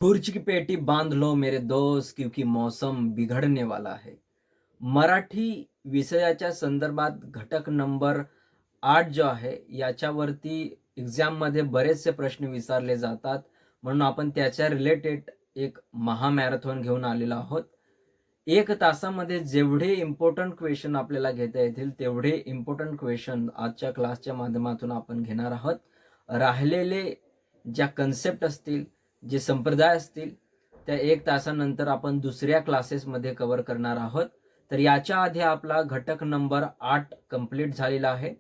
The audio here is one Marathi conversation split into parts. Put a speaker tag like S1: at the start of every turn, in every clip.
S1: खुर्च की पेटी बांध लो मेरे दोस्त क्योंकि मौसम बिघडने वाला है. मराठी विषयाच्या संदर्भात घटक नंबर 8 जो आहे याच्यावरती एक्झाममध्ये बरेचसे प्रश्न विचारले जातात. म्हणून आपण त्याच्या रिलेटेड एक महामॅरेथॉन घेऊन आलेलो आहोत. 1 तासामध्ये जेवढे इम्पोर्टंट क्वेशन आपल्याला घेता येतील तेवढे इम्पोर्टंट क्वेशन आजच्या क्लासच्या माध्यमातून आपण घेणार आहोत. राहिलेले ज्या कन्सेप्ट असतील, जे संप्रदाय असतील, त्या 1 तासानंतर आपण दुसऱ्या क्लासेसमध्ये कव्हर करणार आहोत. तर याच्या आधी आपला घटक नंबर 8 कंप्लीट झालेला आहे.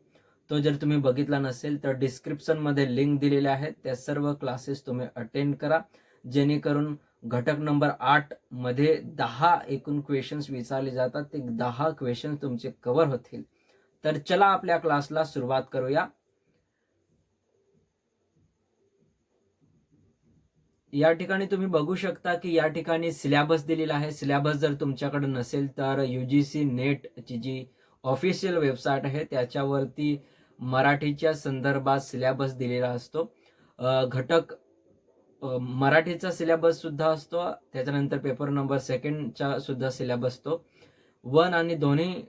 S1: तो जर तुम्ही बघितला नसेल तर डिस्क्रिप्शनमध्ये लिंक दिलेल्या आहेत. त्या सर्व क्लासेस तुम्ही अटेंड करा. जेणेकरून घटक नंबर 8 मध्ये 10 एकूण क्वेश्चन्स विचारले जातात. ते 10 क्वेश्चन्स तुमचे कव्हर होतील. तर चला आपल्या क्लासला सुरुवात करूया. या ठिकाणी तुम्ही बघू शकता की या ठिकाणी सिलेबस दिलेला आहे. सिलेबस जर तुमच्याकडे नसेल तर UGC नेटची जी ऑफिशियल वेबसाईट आहे त्याच्यावरती मराठीच्या संदर्भात सिलेबस दिलेला असतो. घटक मराठीचा सिलेबस सुद्धा असतो. त्याच्यानंतर पेपर नंबर 2चा सुद्धा सिलेबस असतो. 1 आणि दोन्ही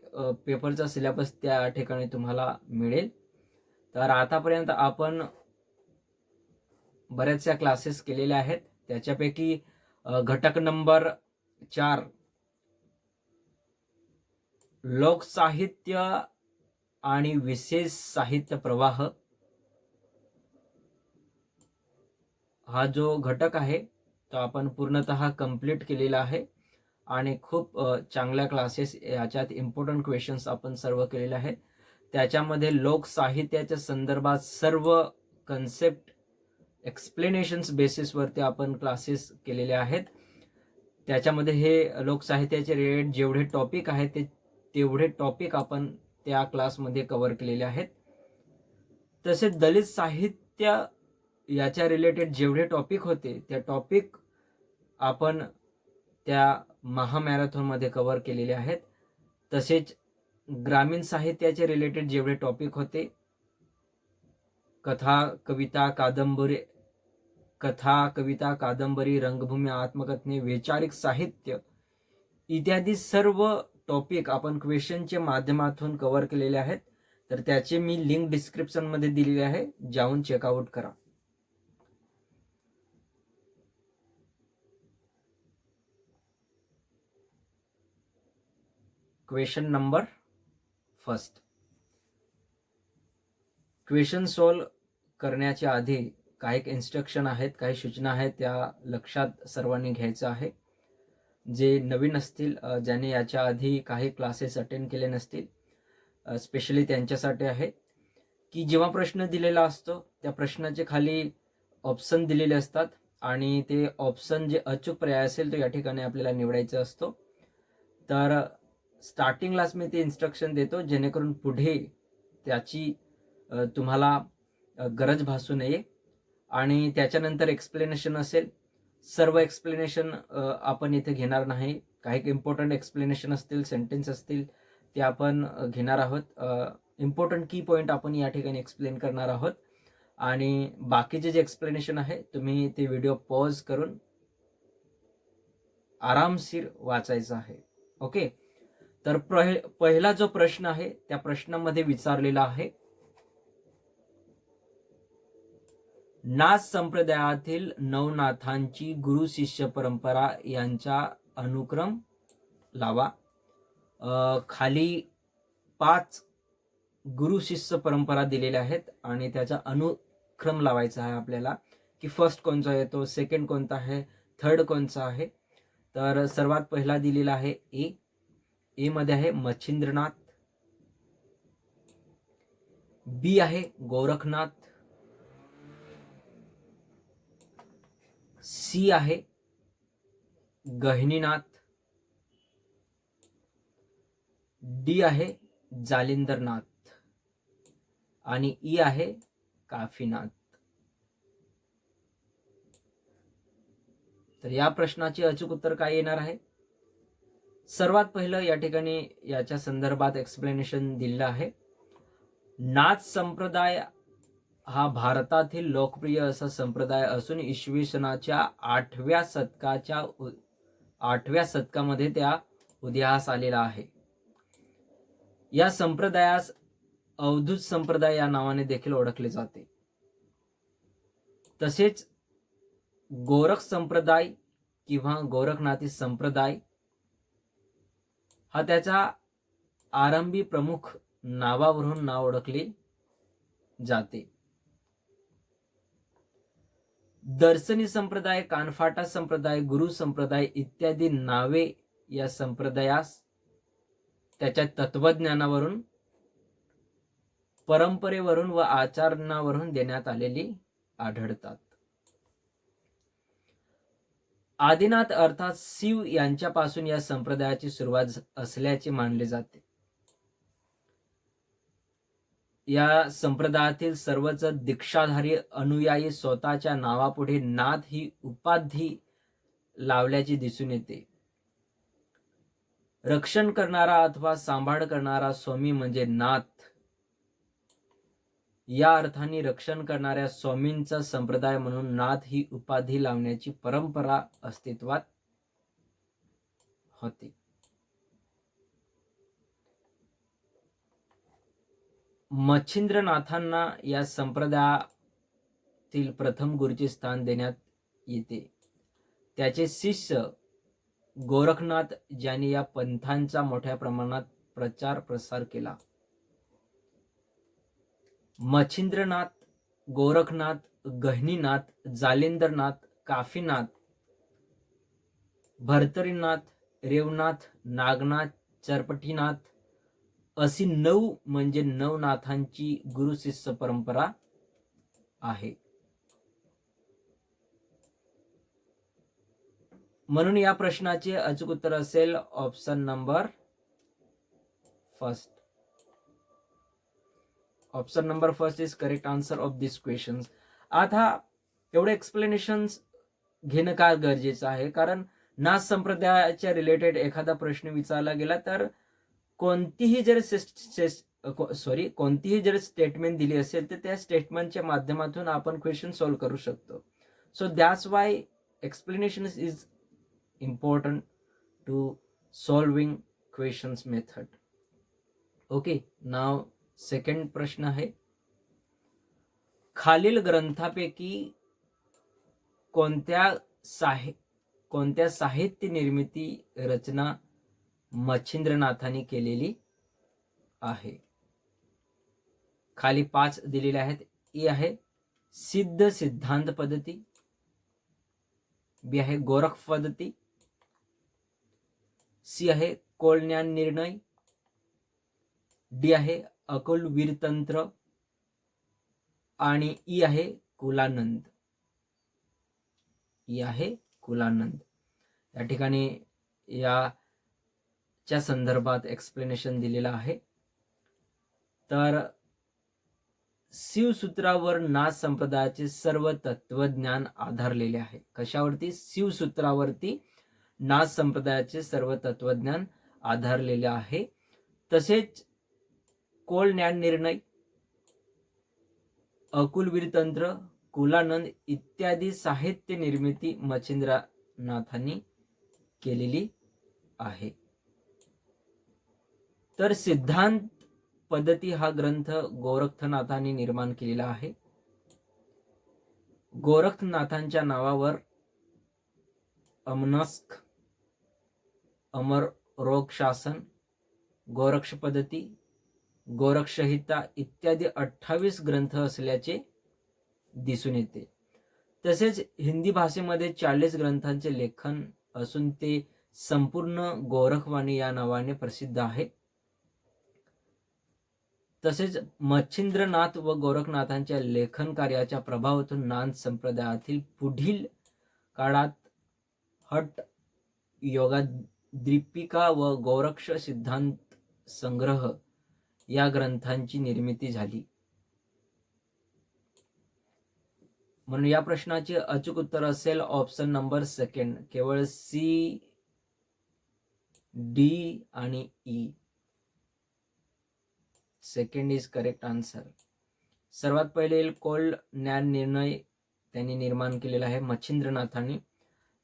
S1: पेपरचा सिलेबस त्या ठिकाणी तुम्हाला मिळेल. तर आतापर्यंत आपण बऱ्याचशा क्लासेस केलेल्या आहेत. त्याच्यापैकी घटक नंबर 4 लोकसाहित्य आणि विशेष साहित्य प्रवाह हा जो घटक आहे तो आपण पूर्णतः कंप्लीट केलेला आहे आणि खूप चांगल्या क्लासेस याच्यात इम्पॉर्टंट क्वेश्चन्स आपण सर्व केलेले आहेत. त्याच्यामध्ये लोकसाहित्याच्या संदर्भात सर्व कन्सेप्ट एक्सप्लेनेशन्स बेसिसवरती आपण क्लासेस केलेले आहेत. त्याच्यामध्ये हे लोकसाहित्याचे रिलेटेड जेवढे टॉपिक आहेत तेवढे टॉपिक आपण त्या क्लासमध्ये कव्हर केलेले आहेत. तसेच दलित साहित्य याच्या रिलेटेड जेवढे टॉपिक होते त्या टॉपिक आपण त्या महामॅरेथॉनमध्ये कव्हर केलेले आहेत. तसेच ग्रामीण साहित्याचे रिलेटेड जेवढे टॉपिक होते, कथा, कविता, कादंबरी, रंगभूमी, आत्मकथने, वैचारिक साहित्य इत्यादी सर्व टॉपिक आपण क्वेश्चनच्या माध्यमातून कव्हर केलेले आहेत. तर त्याचे मी लिंक डिस्क्रिप्शनमध्ये दिलेली आहे, जाऊन चेकआउट करा. Question number first. Question solve करण्याच्या आधी काही इन्स्ट्रक्शन आहेत, काही सूचना आहेत, त्या लक्षात सर्वांनी घ्यायचं आहे. जे नवीन असतील, ज्याने याच्या आधी काही क्लासेस अटेंड केले नसतील, स्पेशली त्यांच्यासाठी आहे की जेव्हा प्रश्न दिलेला असतो त्या प्रश्नाचे खाली ऑप्शन दिलेले असतात आणि ते ऑप्शन जे अचूक पर्याय असेल तो या ठिकाणी आपल्याला निवडायचा असतो. तर स्टार्टिंगलाच मी ते इन्स्ट्रक्शन देतो जेणेकरून पुढे त्याची तुम्हाला गरज भासू नये. आणि त्याच्यानंतर एक्सप्लेनेशन असेल. सर्व एक्सप्लेनेशन आपण इथे घेणार नाही. काही इम्पॉर्टंट एक्सप्लेनेशन असतील, सेंटेन्स असतील, ते आपण घेणार आहोत. इम्पॉर्टंट की पॉईंट आपण या ठिकाणी एक्सप्लेन करणार आहोत. आणि बाकीचे जे एक्सप्लेनेशन आहे तुम्ही ते व्हिडिओ पॉज करून आरामशीर वाचायचं आहे. ओके. तर पहिला जो प्रश्न आहे त्या प्रश्नामध्ये विचारलेला आहे, नाथ संप्रदायातील नवनाथांची गुरु शिष्य परंपरा यांचा अनुक्रम लावा. खाली 5 गुरु शिष्य परंपरा दिलेल्या आहेत आणि त्याचा अनुक्रम लावायचा आहे आपल्याला की फर्स्ट कोणता येतो, सेकंड कोणता आहे, थर्ड कोणता आहे. तर सर्वात पहिला दिलेला आहे ए मध्ये आहे मच्छिंद्रनाथ, बी आहे गोरखनाथ, सी आहे गहिनीनाथ, डी आहे जालिंदरनाथ आणि ई आहे काफीनाथ. तर या प्रश्नाचे अचूक उत्तर काय येणार आहे? सर्वात पहिलं या ठिकाणी याच्या संदर्भात एक्सप्लेनेशन दिलेलं आहे. नाथ संप्रदाय हा भारतातील लोकप्रिय असा संप्रदाय असून इसवी सनाच्या 8व्या शतकामध्ये त्या उदयास आलेला आहे. या संप्रदायास अवधूत संप्रदाय या नावाने देखील ओळखले जाते. तसेच गोरख संप्रदाय किंवा गोरखनाथी संप्रदाय हा त्याचा आरंभी प्रमुख नावावरून नाव ओळखले जाते. दर्शनी संप्रदाय, कानफाटा संप्रदाय, गुरु संप्रदाय इत्यादी नावे या संप्रदायास त्याच्या तत्वज्ञानावरून, परंपरेवरून व आचरणावरून देण्यात आलेली आढळतात. आदिनाथ अर्थात शिव यांच्यापासून या संप्रदायाची सुरुवात असल्याचे मानले जाते. या संप्रदायातील सर्वच दीक्षाधारी अनुयायी स्वतःच्या नावापुढे नाथ ही उपाधी लावल्याचे दिसून येते. रक्षण करणारा अथवा सांभाळ करणारा स्वामी म्हणजे नाथ. या अर्थाने रक्षण करणाऱ्या स्वामींचा संप्रदाय म्हणून नाथ ही उपाधी लावण्याची परंपरा अस्तित्वात होती. मच्छिंद्रनाथांना या संप्रदायातील प्रथम गुरुचे स्थान देण्यात येते. त्याचे शिष्य गोरखनाथ ज्यांनी या पंथांचा मोठ्या प्रमाणात प्रचार प्रसार केला. मच्छिंद्रनाथ, गोरखनाथ, गहिनीनाथ, जालिंदरनाथ, काफीनाथ, भर्तरीनाथ, रेवनाथ, नागनाथ, चरपटीनाथ अशी 9 म्हणजे 9 नाथांची गुरु शिष्य परंपरा आहे. म्हणून या प्रश्नाचे अचूक उत्तर असेल option number first. Option number first is correct answer of this question. आता एवढे एक्सप्लेनेशन्स घेणं काय गरजेचं आहे, कारण नाथ संप्रदायाच्या रिलेटेड एखादा प्रश्न विचारला गेला तर कोणतीही जर स्टेटमेंट दिली असेल तर त्या स्टेटमेंटच्या माध्यमातून आपण क्वेश्चन सॉल्व्ह करू शकतो. So that's why explanation is important to solving questions method. Okay, now second प्रश्न आहे, खालील ग्रंथापैकी कोणत्या साहित्य निर्मिती रचना मच्छिंद्रनाथांनी केलेली आहे? खाली 5 दिलेले आहेत. ए आहे सिद्ध सिद्धांत पद्धती, बी आहे गोरख पद्धती, सी आहे कोलज्ञान निर्णय, डी आहे अकुल वीरतंत्र आणि ई आहे कुलानंद. या ठिकाणी याच्या संदर्भात एक्सप्लेनेशन दिलेलं आहे. तर शिवसूत्रावर नाथ संप्रदायाचे सर्व तत्वज्ञान आधारलेले आहे. कशावरती? शिवसूत्रावरती नाथ संप्रदायाचे सर्व तत्वज्ञान आधारलेले आहे. तसेच कोल ज्ञान निर्णय, अकुल वीरतंत्र, कुलानंद इत्यादी साहित्य निर्मिती मच्छिंद्रनाथांनी केलेली आहे. तर सिद्धांत पद्धती हा ग्रंथ गोरखनाथांनी निर्माण केलेला आहे. गोरखनाथांच्या नावावर अमनस्क, अमर रोग शासन, गोरक्ष पद्धती, गोरक्षहिता इत्यादी 28 ग्रंथ असल्याचे दिसून येते. तसेच हिंदी भाषेमध्ये 40 ग्रंथांचे लेखन असून ते संपूर्ण गोरखवाणी या नावाने प्रसिद्ध आहे. तसेच मच्छिंद्रनाथ व गोरखनाथांच्या लेखन कार्याच्या प्रभावातून नाथ संप्रदायातील पुढील काळात हट योगादीपिका व गोरक्ष सिद्धांत संग्रह या ग्रंथांची निर्मिती झाली. म्हणून या प्रश्नाचे अचूक उत्तर असेल ऑप्शन नंबर सेकंड. केवळ सी, डी आणि E. Second is correct answer. सर्वात पहिले कोल्ड ज्ञान निर्णय त्यांनी निर्माण केलेला आहे मच्छिंद्रनाथांनी.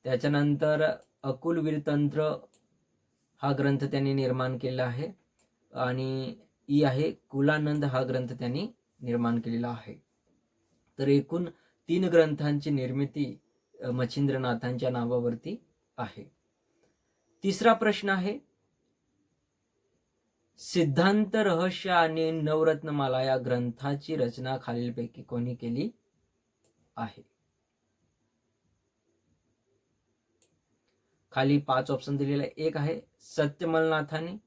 S1: त्याच्यानंतर अकुल वीरतंत्र हा ग्रंथ त्यांनी निर्माण केलेला आहे. आणि ई आहे कुलानंद हा ग्रंथ त्यांनी निर्माण केलेला आहे. तर एकूण 3 ग्रंथांची निर्मिती मच्छिंद्रनाथांच्या नावावरती आहे. तिसरा प्रश्न आहे, सिद्धांत रहस्य आणि नवरत्नमाला या ग्रंथाची रचना खालीलपैकी कोणी केली आहे? खाली 5 ऑप्शन दिलेले आहे. एक आहे सत्यमलनाथांनी,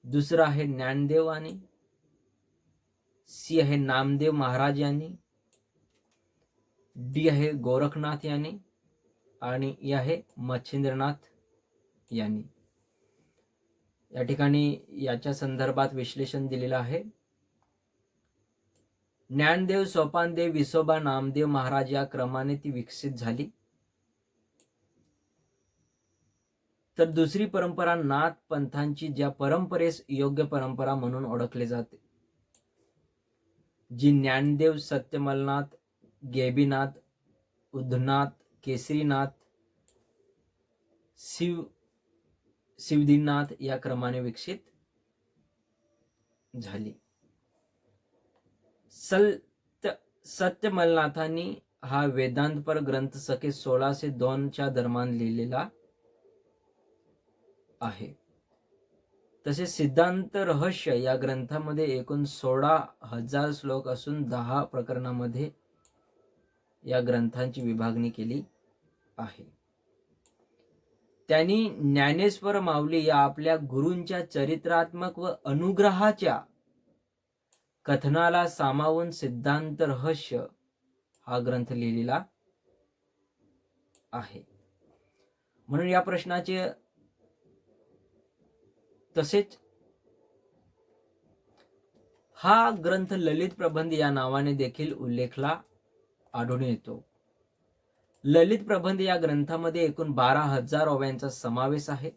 S1: दुसरा आहे ज्ञानदेव यांनी, सी आहे नामदेव महाराज यांनी, डी आहे गोरखनाथ यांनी आणि ई आहे मच्छिंद्रनाथ यांनी. या ठिकाणी याच्या संदर्भात विश्लेषण दिलेलं आहे. ज्ञानदेव, सोपानदेव, विसोबा, नामदेव महाराज या क्रमाने ती विकसित झाली. तर दुसरी परंपरा नाथ पंथांची ज्या परंपरेस योग्य परंपरा म्हणून ओळखले जाते, जी ज्ञानदेव, सत्यमलनाथ, गेबीनाथ, उद्धनाथ, केसरीनाथ, शिवदीनाथ या क्रमाने विकसित झाली. सत्यमलनाथांनी हा वेदांतपर ग्रंथ सके 1602 दरम्यान लिहिलेला आहे. तसेच सिद्धांत रहस्य या ग्रंथामध्ये एकूण 16,000 श्लोक असून 10 प्रकरणामध्ये या ग्रंथांची विभागणी केली आहे. त्यांनी ज्ञानेश्वर माऊली या आपल्या गुरूंच्या चरित्रात्मक व अनुग्रहाच्या कथनाला सामावून सिद्धांत रहस्य हा ग्रंथ लिहिलेला आहे. म्हणून या प्रश्नाचे तसेच हा ग्रंथ ललित प्रबंध या नावाने देखील उल्लेखला आढळून येतो. ललित प्रबंध या ग्रंथामध्ये एकूण 12,000 ओव्यांचा समावेश आहे.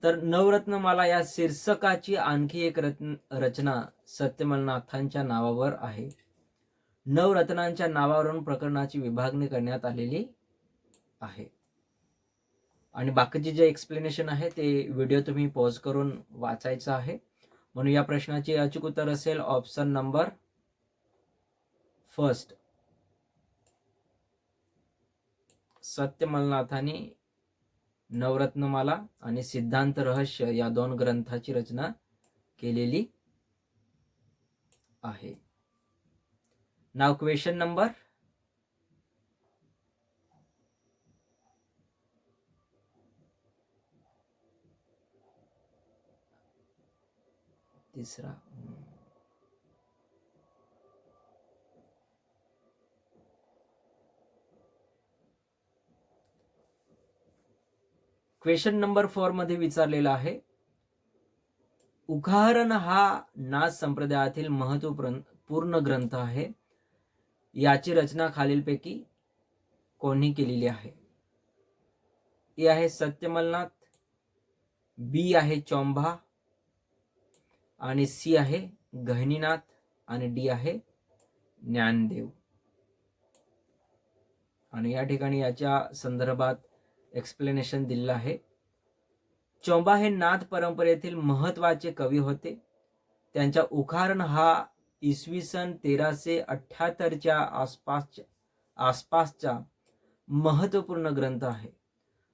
S1: तर नवरत्नमाला या शीर्षकाची आणखी एक रचना सत्यमलनाथांच्या नावावर आहे. नवरत्नांच्या नावावरून प्रकरणाची विभागणी करण्यात आलेली आहे. आणि बाकीचे जे एक्सप्लेनेशन आहे ते व्हिडिओ तुम्ही पॉज करून वाचायचं आहे. म्हणून या प्रश्नाचे अचूक उत्तर असेल ऑप्शन नंबर फर्स्ट. सत्यमलनाथांनी नवरत्नमाला आणि सिद्धांत रहस्य या 2 ग्रंथाची रचना केलेली आहे. नाव क्वेश्चन नंबर तिसरा. क्वेश्चन नंबर 4 मध्ये विचारलेला आहे, उदाहरण हा नाथ संप्रदायातील महत्वपूर्ण ग्रंथ आहे. याची रचना खालीलपैकी कोणी केलेली आहे? ए आहे सत्यमलनाथ, बी आहे चोंभा आणि सी आहे गहिनीनाथ आणि डी आहे ज्ञानदेव. आणि या ठिकाणी याच्या संदर्भात एक्सप्लेनेशन दिलेलं आहे. चोंबा हे नाथ परंपरेतील महत्वाचे कवी होते. त्यांच्या उखारण हा इसवी सन 1378च्या आसपासचा महत्वपूर्ण ग्रंथ आहे.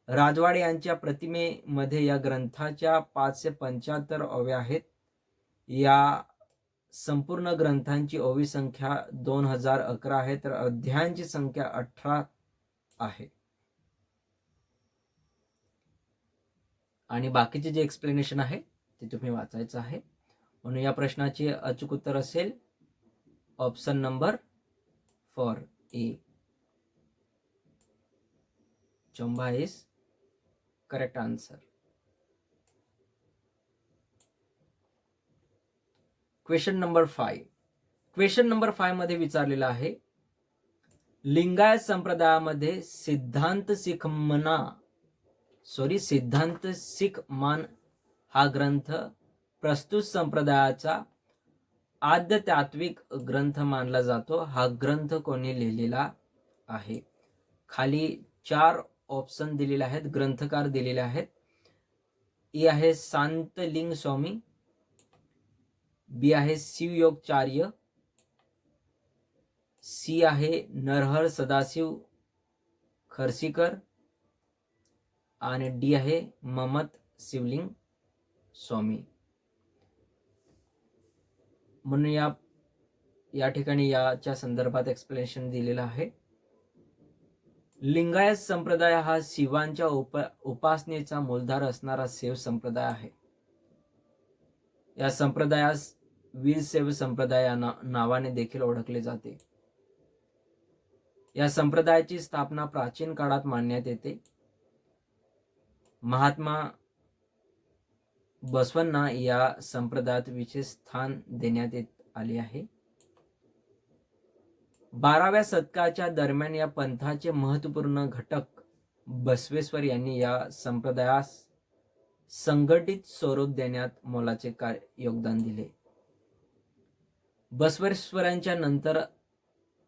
S1: राजवाडे यांच्या प्रतिमेमध्ये या ग्रंथाच्या 575 ओव्या आहेत. या संपूर्ण ग्रंथांची ओवी संख्या 2011 आहे, तर अध्यायांची संख्या 18 आहे. आणि बाकीचे जे एक्सप्लेनेशन आहे ते तुम्ही वाचायचं आहे. म्हणून या प्रश्नाचे अचूक उत्तर असेल ऑप्शन नंबर 4 ए. चोंबा is correct answer. Question number 5. Question number 5 मध्ये विचारलेला आहे, लिंगायत संप्रदायामध्ये सिद्धांत सिख मान हा ग्रंथ प्रस्तुत संप्रदायाचा आध्यात्मिक ग्रंथ मानला जातो. हा ग्रंथ कोणी लिहिलेला आहे? खाली 4 ऑप्शन दिलेले आहेत, ग्रंथकार दिलेले आहेत. ए आहे शांतलिंग स्वामी, बी आहे शिवयोगाचार्य, सी आहे नरहर सदाशिव खर्सीकर आणि डी आहे ममत शिवलिंग स्वामी. म्हणून या ठिकाणी याच्या संदर्भात एक्सप्लेनेशन दिलेलं आहे. लिंगायत संप्रदाय हा शिवांच्या उपासनेचा मूलधार असणारा शैव संप्रदाय आहे. या संप्रदायास वीरशैव संप्रदाय या नावाने देखील ओळखले जाते. या संप्रदायाची स्थापना प्राचीन काळात मानण्यात येते. महात्मा बसवांना या संप्रदायात विशेष स्थान देण्यात आले आहे. 12व्या शतकाच्या दरम्यान या पंथाचे महत्त्वपूर्ण घटक बसवेश्वर यांनी या संप्रदायास संघटित स्वरूप देण्यात मोलाचे योगदान दिले. बसवेश्वरांच्या नंतर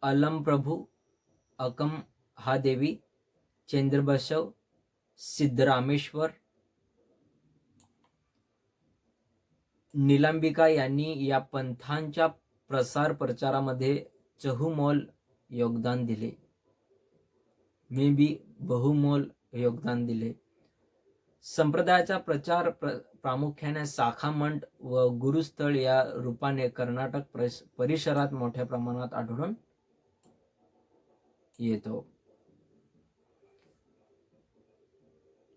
S1: अलमप्रभू, अकमहादेवी, चंद्रबसव, सिद्धरामेश्वर, निलांबिका यांनी या पंथांच्या प्रसार प्रचारामध्ये चहुमोल योगदान दिले. बहुमोल योगदान दिले. संप्रदायाचा प्रचार प्रामुख्याने शाखामठ व गुरुस्थळ या रूपाने कर्नाटक परिसरात मोठ्या प्रमाणात आढळून येतो.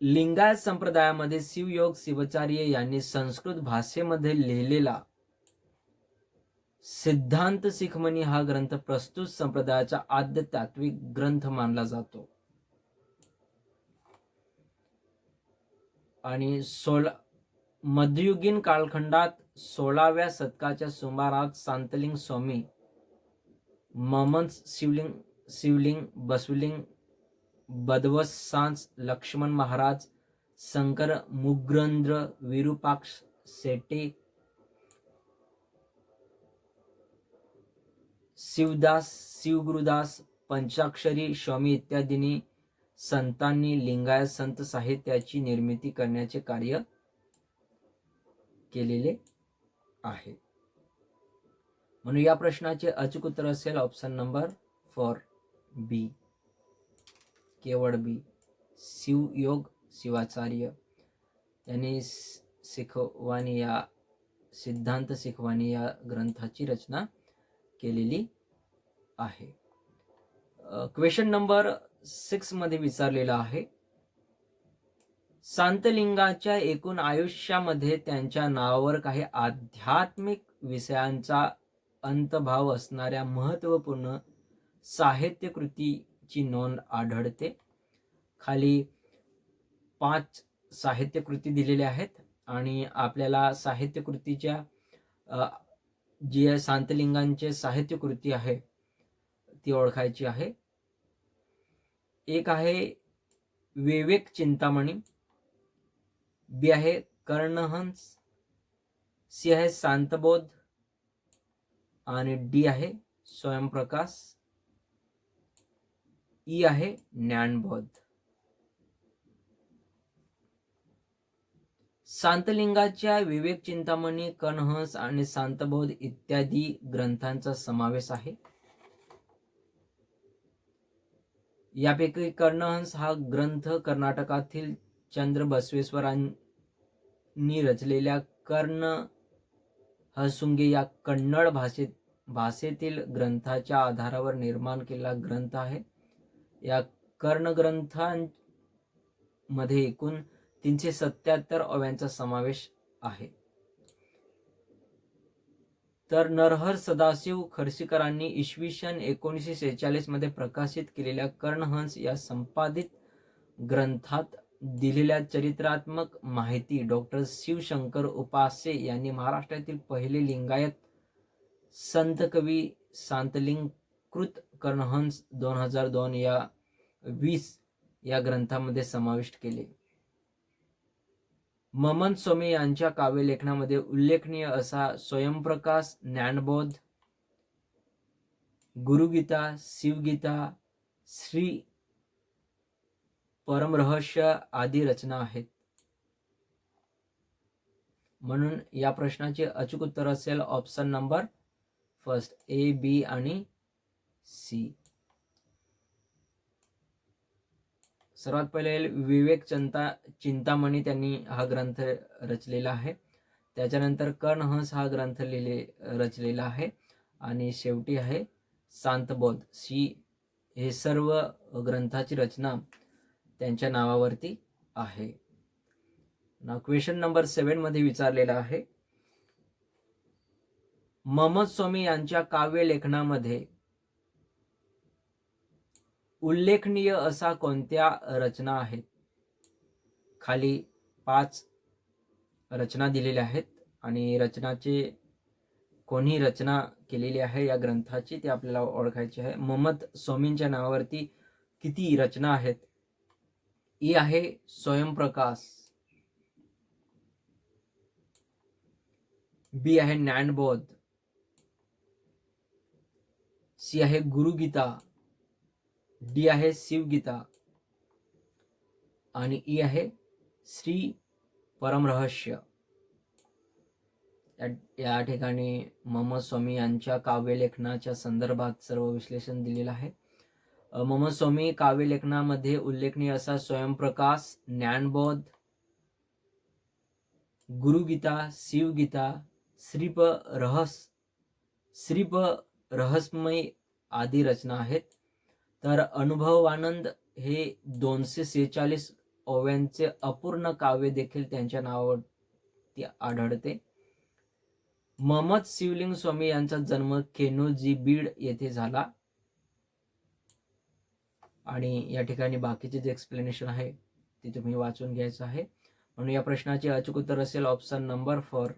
S1: लिंगायत संप्रदायामध्ये शिवयोग शिवाचार्य यांनी संस्कृत भाषेमध्ये लिहिलेला सिद्धांत शिखमणी हा ग्रंथ प्रस्तुत संप्रदायाचा आध्यात्मिक ग्रंथ मानला जातो. आणि मध्ययुगीन कालखंडात 16व्या शतकाच्या सुमारास शांतलिंग स्वामी, ममत शिवलिंग, बसवलिंग, बदवसांस, लक्ष्मण महाराज, शंकर मुग्रंद्र, विरूपाक्ष शेटे, शिवदास, शिवगुरुदास, पंचाक्षरी स्वामी इत्यादींनी संतांनी लिंगायत संत साहित्याची निर्मिती करण्याचे कार्य केलेले आहे. म्हणून या प्रश्नाचे अचूक उत्तर असेल ऑप्शन नंबर 4 बी, केवळ बी. शिवयोग शिवाचार्य यांनी शिखवानी या सिद्धांत शिखवानी या ग्रंथाची रचना केलेली आहे. क्वेश्चन नंबर 6 मध्ये विचारलेला आहे, शांतलिंगाच्या एकूण आयुष्यामध्ये त्यांच्या नावावर काही आध्यात्मिक विषयांचा अंतभाव असणाऱ्या महत्त्वपूर्ण साहित्य कृतीची नोंद आढळते. खाली 5 साहित्य कृती दिलेल्या आहेत आणि आपल्याला साहित्य कृतीच्या जी शांतलिंगांचे साहित्य कृती आहे ती ओळखायची आहे. एक आहे विवेक चिंतामणी, बी आहे कर्णहंस, सी आहे शांतबोध आणि डी आहे स्वयंप्रकाश, ई आहे ज्ञानबोध. शांतलिंगाच्या विवेक चिंतामणी, कर्णहंस आणि शांतबोध इत्यादी ग्रंथांचा समावेश आहे. यापैकी कर्णहंस हा ग्रंथ कर्नाटकातील चंद्र बसवेश्वरांनी रचलेल्या कर्णहंसुंगे या कन्नड भाषेतील ग्रंथाच्या आधारावर निर्माण केलेला ग्रंथ आहे. या कर्ण ग्रंथांमध्ये एकूण 377 ओव्यांचा समावेश आहे. तर नरहर सदाशिव खर्सीकरांनी इसवी सन 1946 मध्ये प्रकाशित केलेल्या कर्णहंस या संपादित ग्रंथात दिलेल्या चरित्रात्मक माहिती डॉक्टर शिवशंकर उपासे यांनी महाराष्ट्रातील पहिले लिंगायत संत कवी शांतलिंग कृत कर्णहंस 2002 या 20 या ग्रंथामध्ये समाविष्ट केले. महंमद स्वामी यांच्या काव्यलेखनामध्ये उल्लेखनीय असा स्वयंप्रकाश, ज्ञानबोध, गुरुगीता, शिवगीता, श्री परमरहस्य आदी रचना आहेत. म्हणून या प्रश्नाचे अचूक उत्तर असेल ऑप्शन नंबर फर्स्ट, ए, बी आणि सी. सर्वात पहिले विवेक चिंतामणी त्यांनी हा ग्रंथ रचलेला आहे. त्याच्यानंतर कर्णहंस हा ग्रंथ रचलेला आहे. आणि शेवटी आहे शांतबोध. हे सर्व ग्रंथाची रचना त्यांच्या नावावरती आहे. क्वेश्चन नंबर 7 मध्ये विचारलेला आहे, महंमद स्वामी यांच्या काव्य लेखनामध्ये उल्लेखनीय असा कोणत्या रचना आहेत? खाली 5 रचना दिलेल्या आहेत आणि रचनाचे कोणी रचना केलेली आहे या ग्रंथाची ते आपल्याला ओळखायची आहे. महंमद स्वामींच्या नावावरती किती रचना आहेत? ई आहे स्वयंप्रकाश, बी आहे ज्ञानबोध, सी आहे गुरुगीता, डी आहे शिवगीता आणि ई आहे श्री परमरहस्य. या ठिकाणी महंमद स्वामी यांच्या काव्यलेखनाच्या संदर्भात सर्व विश्लेषण दिलेलं आहे. महंमद स्वामी काव्यलेखनामध्ये उल्लेखनीय असा स्वयंप्रकाश, ज्ञानबोध, गुरुगीता, शिवगीता, श्रीप रहस्यमय आदी रचना आहेत. तर अनुभवानंद हे 246 ओव्यांचे अपूर्ण काव्य देखील त्यांच्या नावावरती आढळते. महंमद शिवलिंग स्वामी यांचा जन्म केनोजी, बीड येथे झाला. आणि या ठिकाणी बाकीचे जे एक्सप्लेनेशन आहे ते तुम्ही वाचून घ्यायचं आहे. म्हणून या प्रश्नाचे अचूक उत्तर असेल ऑप्शन नंबर 4.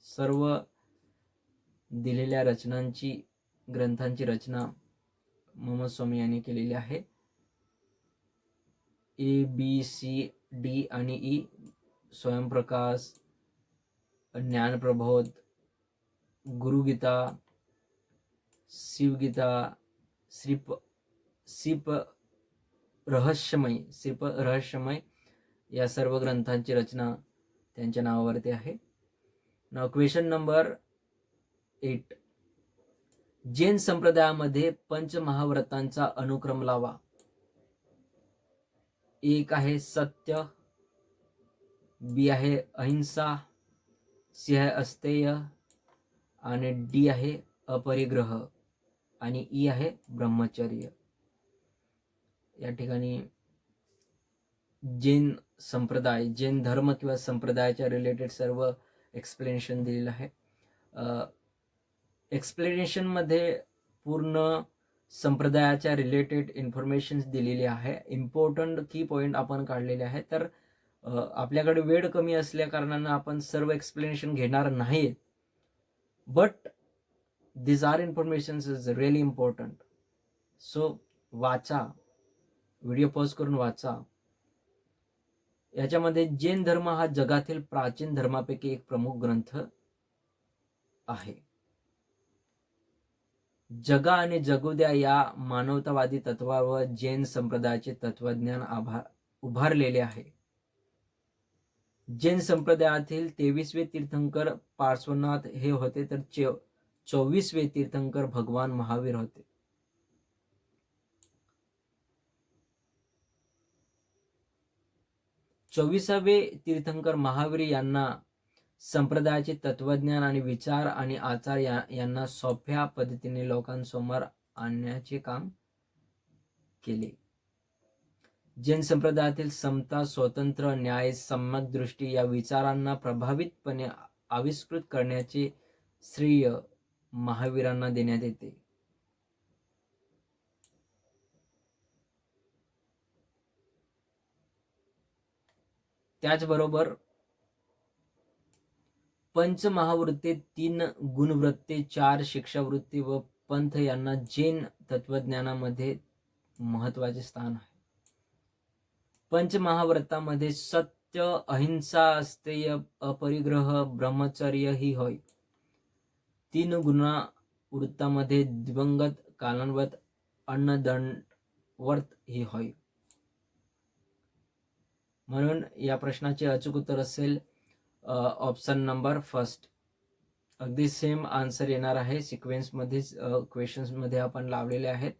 S1: सर्व दिलेल्या ग्रंथांची रचना महंमद स्वामी यांनी केलेली आहे. ए, बी, सी, डी आणि ई स्वयंप्रकाश, ज्ञानप्रबोध, गुरुगीता, शिवगीता, श्रीप रहस्यमय या सर्व ग्रंथांची रचना त्यांच्या नावावरती आहे. नाव क्वेश्चन नंबर 8, जैन संप्रदायामध्ये पंचमहाव्रतांचा अनुक्रम लावा. एक आहे सत्य, बी आहे अहिंसा, सी आहे अस्तेय आणि डी आहे अपरिग्रह आणि ई आहे ब्रह्मचर्य. या ठिकाणी जैन धर्म किंवा संप्रदायाच्या रिलेटेड सर्व एक्सप्लेनेशन दिलेलं आहे. एक्सप्लेनेशन मध्ये पूर्ण संप्रदायाच्या रिलेटेड इन्फॉर्मेशन दिलेली आहे. इम्पॉर्टंट की पॉइंट आपण काढलेले आहे. तर आपल्याकडे वेळ कमी असल्या कारणानं आपण सर्व एक्सप्लेनेशन घेणार नाहीत. But these are informations is really important. So वाचा, व्हिडिओ पॉज करून वाचा. याच्यामध्ये जैन धर्म हा जगातील प्राचीन धर्मापैकी एक प्रमुख ग्रंथ आहे. जगा आणि जगुद्या या मानवतावादी तत्वावर जैन संप्रदायाचे तत्वज्ञान उभारलेले आहे. जैन संप्रदायातील 23वे तीर्थंकर पार्श्वनाथ हे होते, तर 24वे तीर्थंकर भगवान महावीर होते. चोवीसावे तीर्थंकर महावीर यांना संप्रदायाचे तत्वज्ञान आणि विचार आणि आचार यांना सोप्या पद्धतीने लोकांसमोर आणण्याचे काम केले. जैन संप्रदायातील समता, स्वतंत्र, न्याय, सम्यक दृष्टी या विचारांना प्रभावीपणे आविष्कृत करण्याचे श्रेय महावीरांना देण्यात येते. त्याचबरोबर पंचमहावृत्ते, 3 गुणवृत्ते, 4 शिक्षावृत्ती व पंथ यांना जैन तत्वज्ञानामध्ये महत्वाचे स्थान आहे. पंचमहाव्रतामध्ये सत्य, अहिंसा, अस्तेय, अपरिग्रह, ब्रह्मचर्य ही होय. 3 गुणा वृत्तामध्ये दिवंगत, कालांवत, अन्नदंडवर्त ही होय. म्हणून या प्रश्नाचे अचूक उत्तर असेल ऑप्शन नंबर फर्स्ट. अगदी सेम आन्सर येणार आहे. सिक्वेन्समध्येच क्वेश्चन्समध्ये आपण लावलेले आहेत.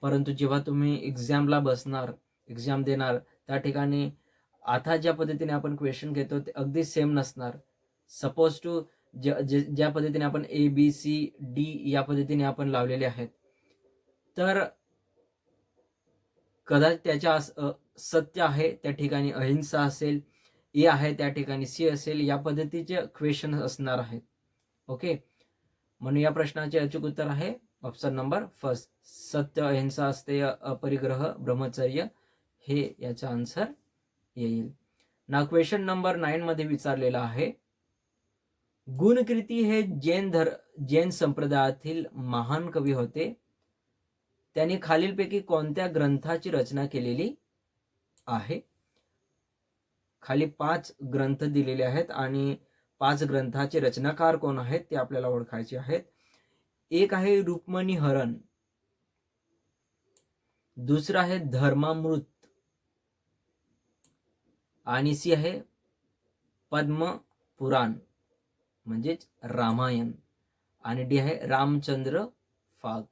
S1: परंतु जेव्हा तुम्ही एक्झामला बसणार, एक्झाम देणार, त्या ठिकाणी आता ज्या पद्धतीने आपण क्वेश्चन घेतो ते अगदी सेम नसणार. सपोज टू ज्या पद्धतीने आपण ABCD या पद्धतीने आपण लावलेले आहेत, तर कदाचित त्याच्या सत्य आहे त्या ठिकाणी अहिंसा असेल, ए आहे त्या ठिकाणी सी असेल, या पद्धतीचे क्वेश्चन असणार आहेत. ओके, म्हणून या प्रश्नाचे अचूक उत्तर आहे ऑप्शन नंबर फर्स्ट. सत्य, अहिंसा, अस्तेय, अपरिग्रह, ब्रह्मचर्य हे याचा आन्सर येईल. ना क्वेश्चन नंबर 9 मध्ये विचारलेला आहे, गुणकृती हे जैन संप्रदायातील महान कवी होते. त्यांनी खालीलपैकी कोणत्या ग्रंथाची रचना केलेली आहे? खाली 5 ग्रंथ दिलेले आहेत आणि 5 ग्रंथाचे रचनाकार कोण आहेत ते आपल्याला ओळखायचे आहेत. एक आहे रुक्मिणी हरण, दुसरा आहे धर्मामृत, आणि सी आहे पद्म पुराण म्हणजेच रामायण, आणि डी आहे रामचंद्र फाग.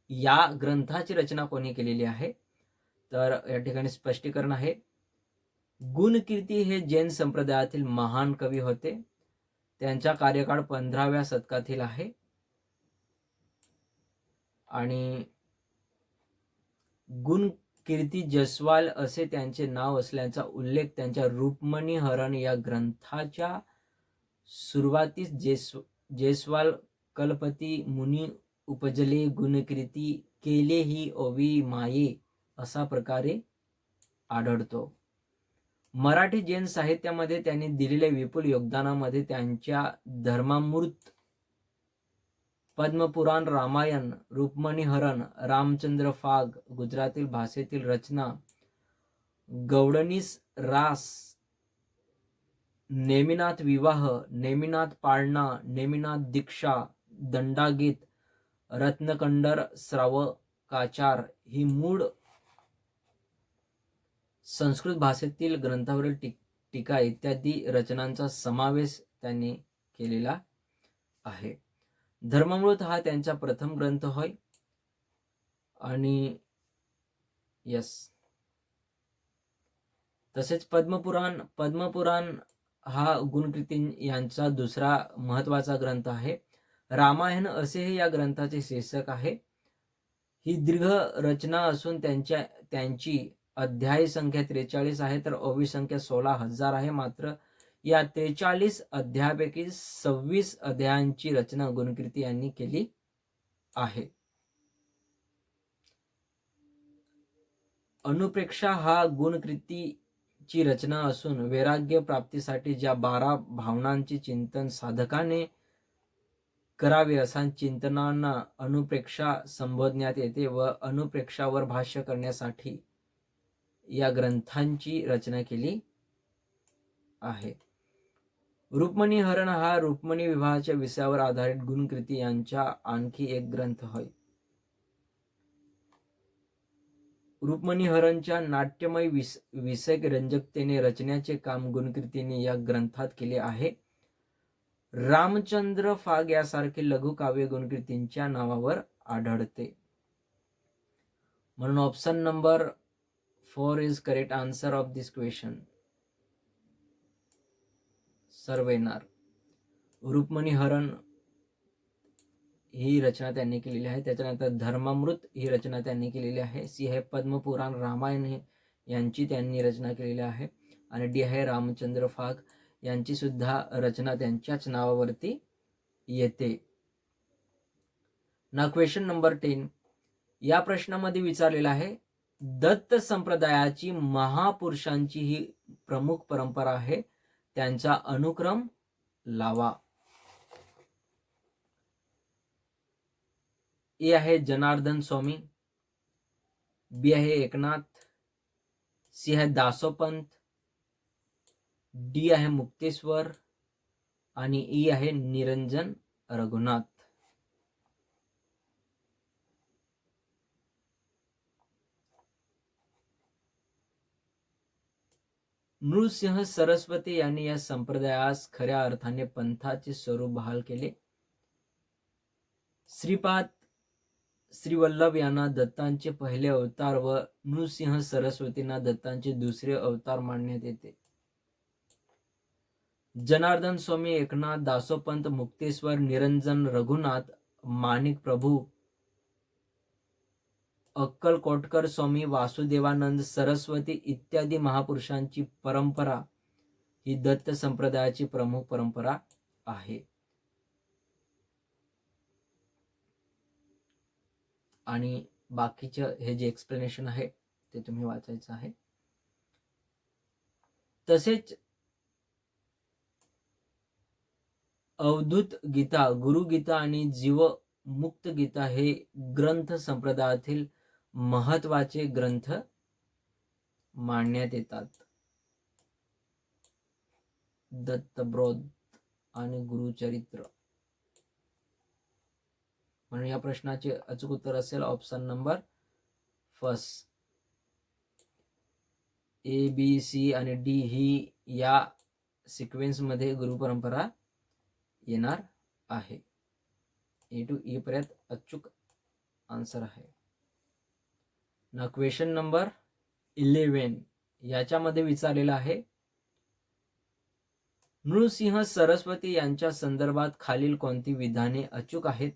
S1: या ग्रंथाची रचना कोणी केलेली आहे? तर या ठिकाणी स्पष्टीकरण आहे, गुणकीर्ती हे जैन संप्रदायातील महान कवी होते. त्यांचा कार्यकाळ 15व्या शतकातील आहे आणि गुणकीर्ती जयस्वाल असे त्यांचे नाव असल्याचा उल्लेख त्यांच्या रुक्मिणी हरण या ग्रंथाच्या सुरुवातीस जयस्वाल कल्पती मुनी उपजले गुणकीर्ती केले ही ओवी माये असा प्रकारे आढळतो. मराठी जैन साहित्यामध्ये त्यांनी दिलेल्या विपुल योगदानामध्ये त्यांच्या धर्मामृत, पद्मपुराण, रामायण, रुक्मिणी हरण, रामचंद्र फाग, गुजराती भाषेतील रचना, गवळणीस रास, नेमिनाथ विवाह, नेमिनाथ पाळणा, नेमिनाथ दीक्षा, दंडागीत, रत्नकंडर श्रावकाचार ही मूळ संस्कृत भाषेतील ग्रंथावरील टीका इत्यादी रचनांचा समावेश त्यांनी केलेला आहे. धर्मामृत हा त्यांचा प्रथम ग्रंथ होय आणि तसेच पद्मपुराण हा गुणकीर्ती यांचा दुसरा महत्वाचा ग्रंथ आहे. रामायण असेही या ग्रंथाचे शीर्षक आहे. ही दीर्घ रचना असून त्यांची अध्याय संख्या 43 आहे, तर ओवी संख्या 16,000 आहे. मात्र या 43 अध्यायापैकी 26 अध्यायांची रचना गुणकीर्ती यांनी केली आहे. अनुप्रेक्षा हा गुणकीर्तीची रचना असून वैराग्य प्राप्तीसाठी ज्या 12 भावनांचे चिंतन साधकाने करावे असा चिंतनांना अनुप्रेक्षा संबोधण्यात येते व अनुप्रेक्षावर भाष्य करण्यासाठी या ग्रंथांची रचना केली आहे. रुक्मिणी हरण हा रुक्मिणी विवाहाच्या विषयावर आधारित गुणकीर्ती यांचा आणखी एक ग्रंथ होय. रुक्मिणी हरणच्या नाट्यमय विषयक रंजकतेने रचण्याचे काम गुणकीर्तीने या ग्रंथात केले आहे. रामचंद्र फाग यासारखे लघुकाव्य गुणकीर्तींच्या नावावर आढळते. म्हणून option number 4 is correct answer of this question. सर्वेनार रुक्मिणी हरण ही रचना त्यांनी केलेली आहे. त्याच्यानंतर धर्मामृत ही रचना त्यांनी केलेली आहे. सी आहे पद्मपुराण, रामायण यांची त्यांनी रचना केलेली आहे. आणि डी आहे रामचंद्र फाग यांची सुद्धा रचना त्यांच्याच नावावरती येते. ना क्वेश्चन नंबर 10 या प्रश्नामध्ये विचारलेला आहे, दत्त संप्रदायाची महापुरुषांची ही प्रमुख परंपरा आहे, त्यांचा अनुक्रम लावा. ए आहे जनार्दन स्वामी, बी आहे एकनाथ, सी आहे दासोपंत, डी आहे मुक्तेश्वर आणि ई आहे निरंजन रघुनाथ. नृसिंह सरस्वती यांनी या संप्रदायास खऱ्या अर्थाने पंथाचे स्वरूप बहाल केले. श्रीपाद श्रीवल्लभ यांना दत्तांचे पहिले अवतार व नृसिंह सरस्वतींना दत्तांचे दुसरे अवतार मानण्यात येते. जनार्दन स्वामी, एकनाथ, दासोपंत, मुक्तेश्वर, निरंजन रघुनाथ, माणिक प्रभू, अक्कलकोटकर स्वामी, वासुदेवानंद सरस्वती इत्यादी महापुरुषांची परंपरा ही दत्त संप्रदायाची प्रमुख परंपरा आहे. आणि बाकीचे हे जे एक्सप्लेनेशन आहे ते तुम्ही वाचायचं आहे. तसेच अवधूत गीता, गुरुगीता आणि जीवमुक्त गीता हे ग्रंथ संप्रदायातील महत्वाचे ग्रंथ मानण्यात येतात. दत्तबोध आणि गुरुचरित्र. म्हणून या प्रश्नाचे अचूक उत्तर असेल option number first. A B C आणि डी ही या सिक्वेन्स मध्ये गुरु परंपरा येणार आहे. ए टू ई पर्यंत अचूक आन्सर आहे. ना क्वेश्चन नंबर 11 याच्यामध्ये विचारलेला आहे, नृसिंह सरस्वती यांच्या संदर्भात खालील कोणती विधाने अचूक आहेत?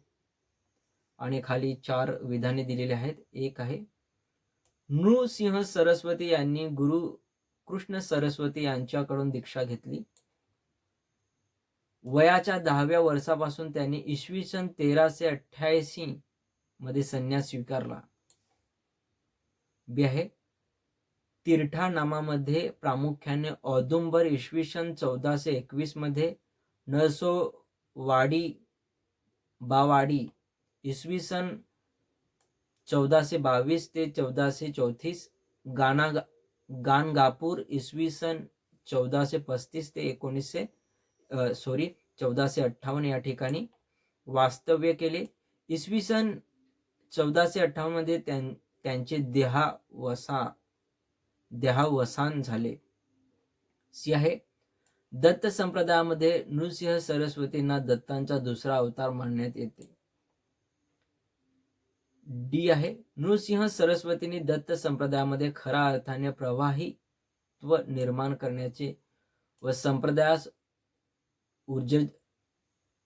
S1: आणि खाली 4 विधाने दिलेली आहेत. एक आहे, नृसिंह सरस्वती यांनी गुरु कृष्ण सरस्वती यांच्याकडून दीक्षा घेतली. वयाच्या 10व्या वर्षापासून त्यांनी इसवी सन 1388 मध्ये संन्यास स्वीकारला. बी आहे, तीर्था नामामध्ये प्रामुख्याने औदुंबर इसवी सन 1421 मध्ये, नरसोवाडी बावाडी इसवी सन 1422 ते 1434, गाणगापूर इसवी सन 1435 ते 1458 या ठिकाणी वास्तव्य केले. इसवी सन 1458 मध्ये त्यांचे देहावसान झाले. सी आहे, दत्त संप्रदायामध्ये नृसिंह सरस्वतींना दत्तांचा दुसरा अवतार मानण्यात येते. डी आहे, नृसिंह सरस्वतींनी दत्त संप्रदायामध्ये खऱ्या अर्थाने प्रवाहित्व निर्माण करण्याचे व संप्रदायास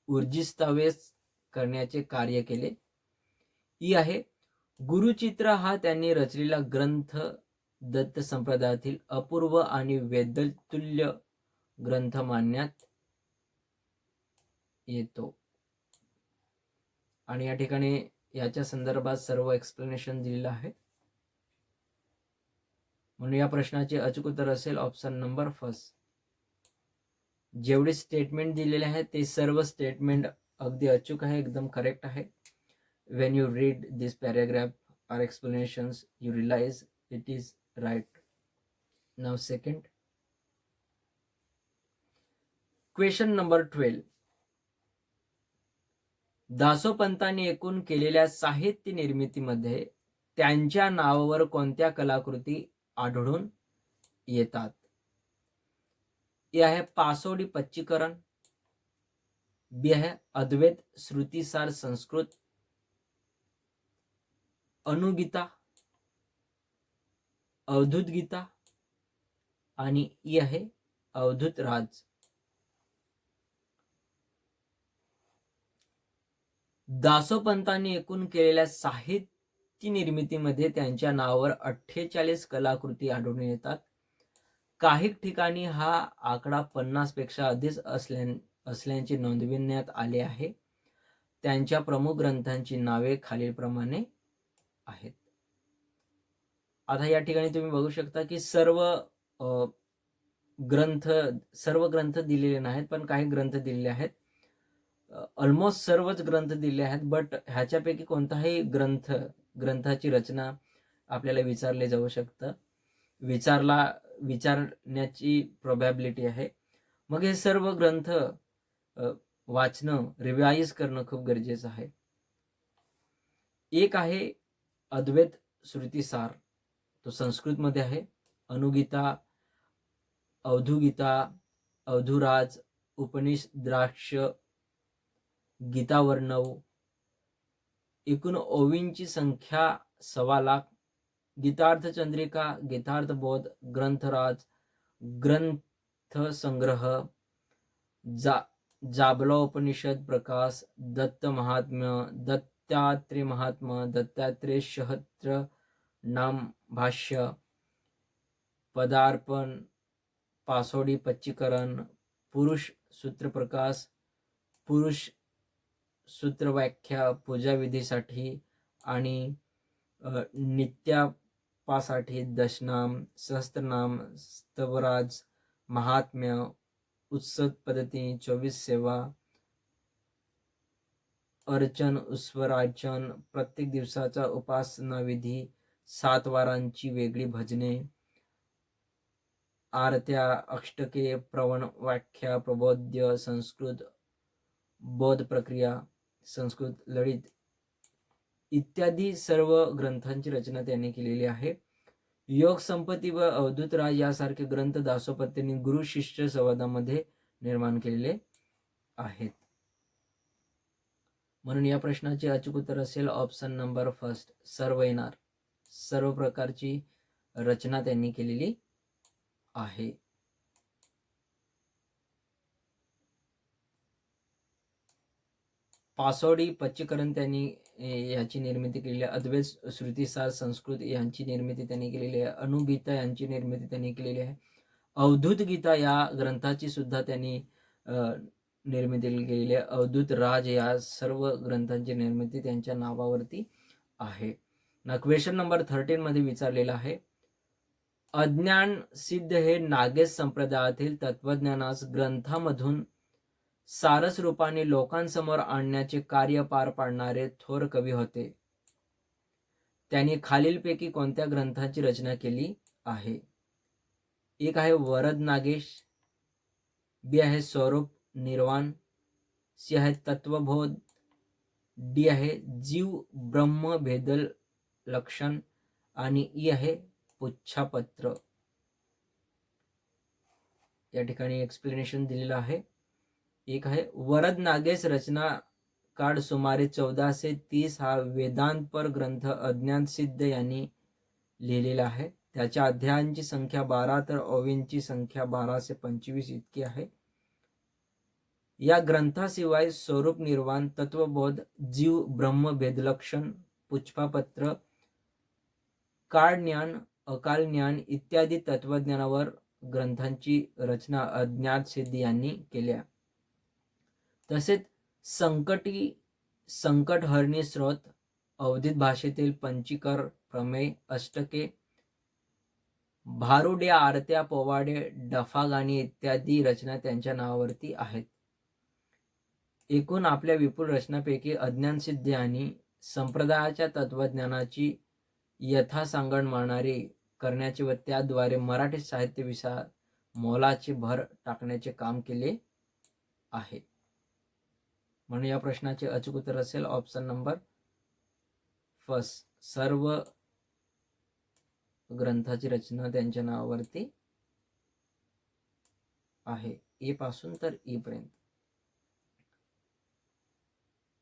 S1: ऊर्जिस्तावेस करण्याचे कार्य केले. ई आहे, गुरुचित्र हा त्यांनी रचलेला ग्रंथ दत्त संप्रदायातील अपूर्व आणि वेदतुल्य ग्रंथ मानण्यात येतो. आणि या ठिकाणी याच्या संदर्भात सर्व एक्सप्लेनेशन दिलेलं आहे. म्हणून या प्रश्नाचे अचूक उत्तर असेल ऑप्शन नंबर फर्स्ट. जेवढे स्टेटमेंट दिलेले आहेत ते सर्व स्टेटमेंट अगदी अचूक आहे, एकदम करेक्ट आहे. when you read this paragraph or explanations you realize it is right. Now second question number 12, दासोपंतांनी एकूण केलेल्या साहित्य निर्मितीमध्ये त्यांच्या नावावर कोणत्या कलाकृती आढळून येतात? ए आहे पासोडी पच्चीकरण, बी आहे अद्वैत श्रुतिसार संस्कृत, अनुगीता, अवधूत गीता आणि ई आहे अवधूत राज. दासोपंतांनी एकूण केलेल्या साहित्य निर्मितीमध्ये त्यांच्या नावावर 48 कलाकृती आढळून येतात. काही ठिकाणी हा आकडा 50 पेक्षा अधिक असल्याचे नोंदविण्यात आले आहे. त्यांच्या प्रमुख ग्रंथांची नावे खालीलप्रमाणे आहेत. आता या ठिकाणी तुम्ही बघू शकता की सर्व ग्रंथ दिलेले नाहीत, पण काही ग्रंथ दिलेले आहेत. ऑलमोस्ट सर्वच ग्रंथ दिले आहेत, बट ह्याच्यापैकी कोणताही ग्रंथाची रचना आपल्याला विचारले जाऊ शकतं. विचारण्याची प्रोबॅबिलिटी आहे. मग हे सर्व ग्रंथ वाचणं, रिवाइज करणं खूप गरजेचं आहे. एक आहे अद्वैत श्रुतिसार, तो संस्कृतमध्ये आहे. अनुगीता, अवधूगीता, अवधूराज, उपनिषद्राक्ष, गीतावर्णव, एकूण ओवींची संख्या 1.25 लाख. गीतार्थचंद्रिका, गीतार्थबोध, ग्रंथराज, ग्रंथसंग्रह, जाबला उपनिषद प्रकाश, दत्त महात्म्य, दत्तात्रेय महात्म्य, दत्तात्रेय सहस्त्र नाम भाष्य, पदार्पण, पासोडी पच्चीकरण, पुरुष सूत्र प्रकाश, पुरुष सूत्र व्याख्या पूजा विधीसाठी आणि नित्यापासाठी दशनाम, सहस्त्रनाम, स्तवराज, महात्म्य, उत्सव पद्धती, 24 सेवा, अर्चन, उत्सवार्चन, प्रत्येक दिवसाचा उपासना विधी, 7 वारांची वेगळी भजने, आरत्या, अष्टके, प्रवण व्याख्या, प्रबोध्य, संस्कृत बोध प्रक्रिया, संस्कृत ललित इत्यादी सर्व ग्रंथांची रचना त्यांनी केलेली आहे. योग संपत्ती व अवधूत राज यासारखे ग्रंथ दासोपंतांनी गुरु शिष्य संवादामध्ये निर्माण केलेले आहेत. म्हणून या प्रश्नाचे अचूक उत्तर असेल ऑप्शन नंबर फर्स्ट, सर्व येणार. सर्व प्रकारची रचना त्यांनी केलेली आहे. पासोडी पच्चीकरण त्यांनी याची निर्मिती केलेली आहे. अद्वैत श्रुतिसार संस्कृत यांची निर्मिती त्यांनी केलेली आहे. अनुगीता यांची निर्मिती त्यांनी केलेली आहे. अवधूत गीता या ग्रंथाची सुद्धा त्यांनी निर्मिती केलेली आहे. अवधूत राज या सर्व ग्रंथांची निर्मिती त्यांच्या नावावरती आहे. ना क्वेश्चन नंबर 13 मध्ये विचारलेला आहे, अज्ञान सिद्ध हे नागेश संप्रदायातील तत्वज्ञानास ग्रंथामधून सारस रूपाने लोकांसमोर आणण्याचे कार्य पार पाडणारे थोर कवी होते. त्यांनी खालीलपैकी कोणत्या ग्रंथाची रचना केली आहे? एक आहे वरद नागेश, बी आहे स्वरूप निर्वाण, सी आहे तत्वबोध, डी आहे जीव ब्रह्म भेदल लक्षण आणि ई आहे पुच्छापत्र. या ठिकाणी एक्सप्लेनेशन दिलेलं आहे. एक आहे वरद नागेश, रचना काळ सुमारे 1430. हा वेदांतपर ग्रंथ अज्ञान सिद्ध यांनी लिहिलेला आहे. त्याच्या अध्यायांची संख्या 12 तर ओवींची संख्या 1225 इतकी आहे. या ग्रंथाशिवाय स्वरूप निर्वाण, तत्वबोध, जीव ब्रह्म भेदलक्षण, पुष्पापत्र, काळ ज्ञान, अकाल ज्ञान इत्यादी तत्वज्ञानावर ग्रंथांची रचना अज्ञात सिद्ध यांनी केल्या. तसेच संकटहरणी स्रोत, अवधूत भाषेतील पंचीकर, प्रमेय, अष्टके, भारुडे, आरत्या, पोवाडे, डफागाणी इत्यादी रचना त्यांच्या नावावरती आहेत. एकूण आपल्या विपुल रचनापैकी अज्ञान सिद्ध यांनी संप्रदायाच्या तत्वज्ञानाची यथासांगण मांडणारी करण्याचे व त्याद्वारे मराठी साहित्य विषयात मोलाची भर टाकण्याचे काम केले आहे. म्हणून या प्रश्नाचे अचूक उत्तर असेल ऑप्शन नंबर फर्स्ट, सर्व ग्रंथाची रचना त्यांच्या नावावरती आहे, ए पासून तर ई पर्यंत.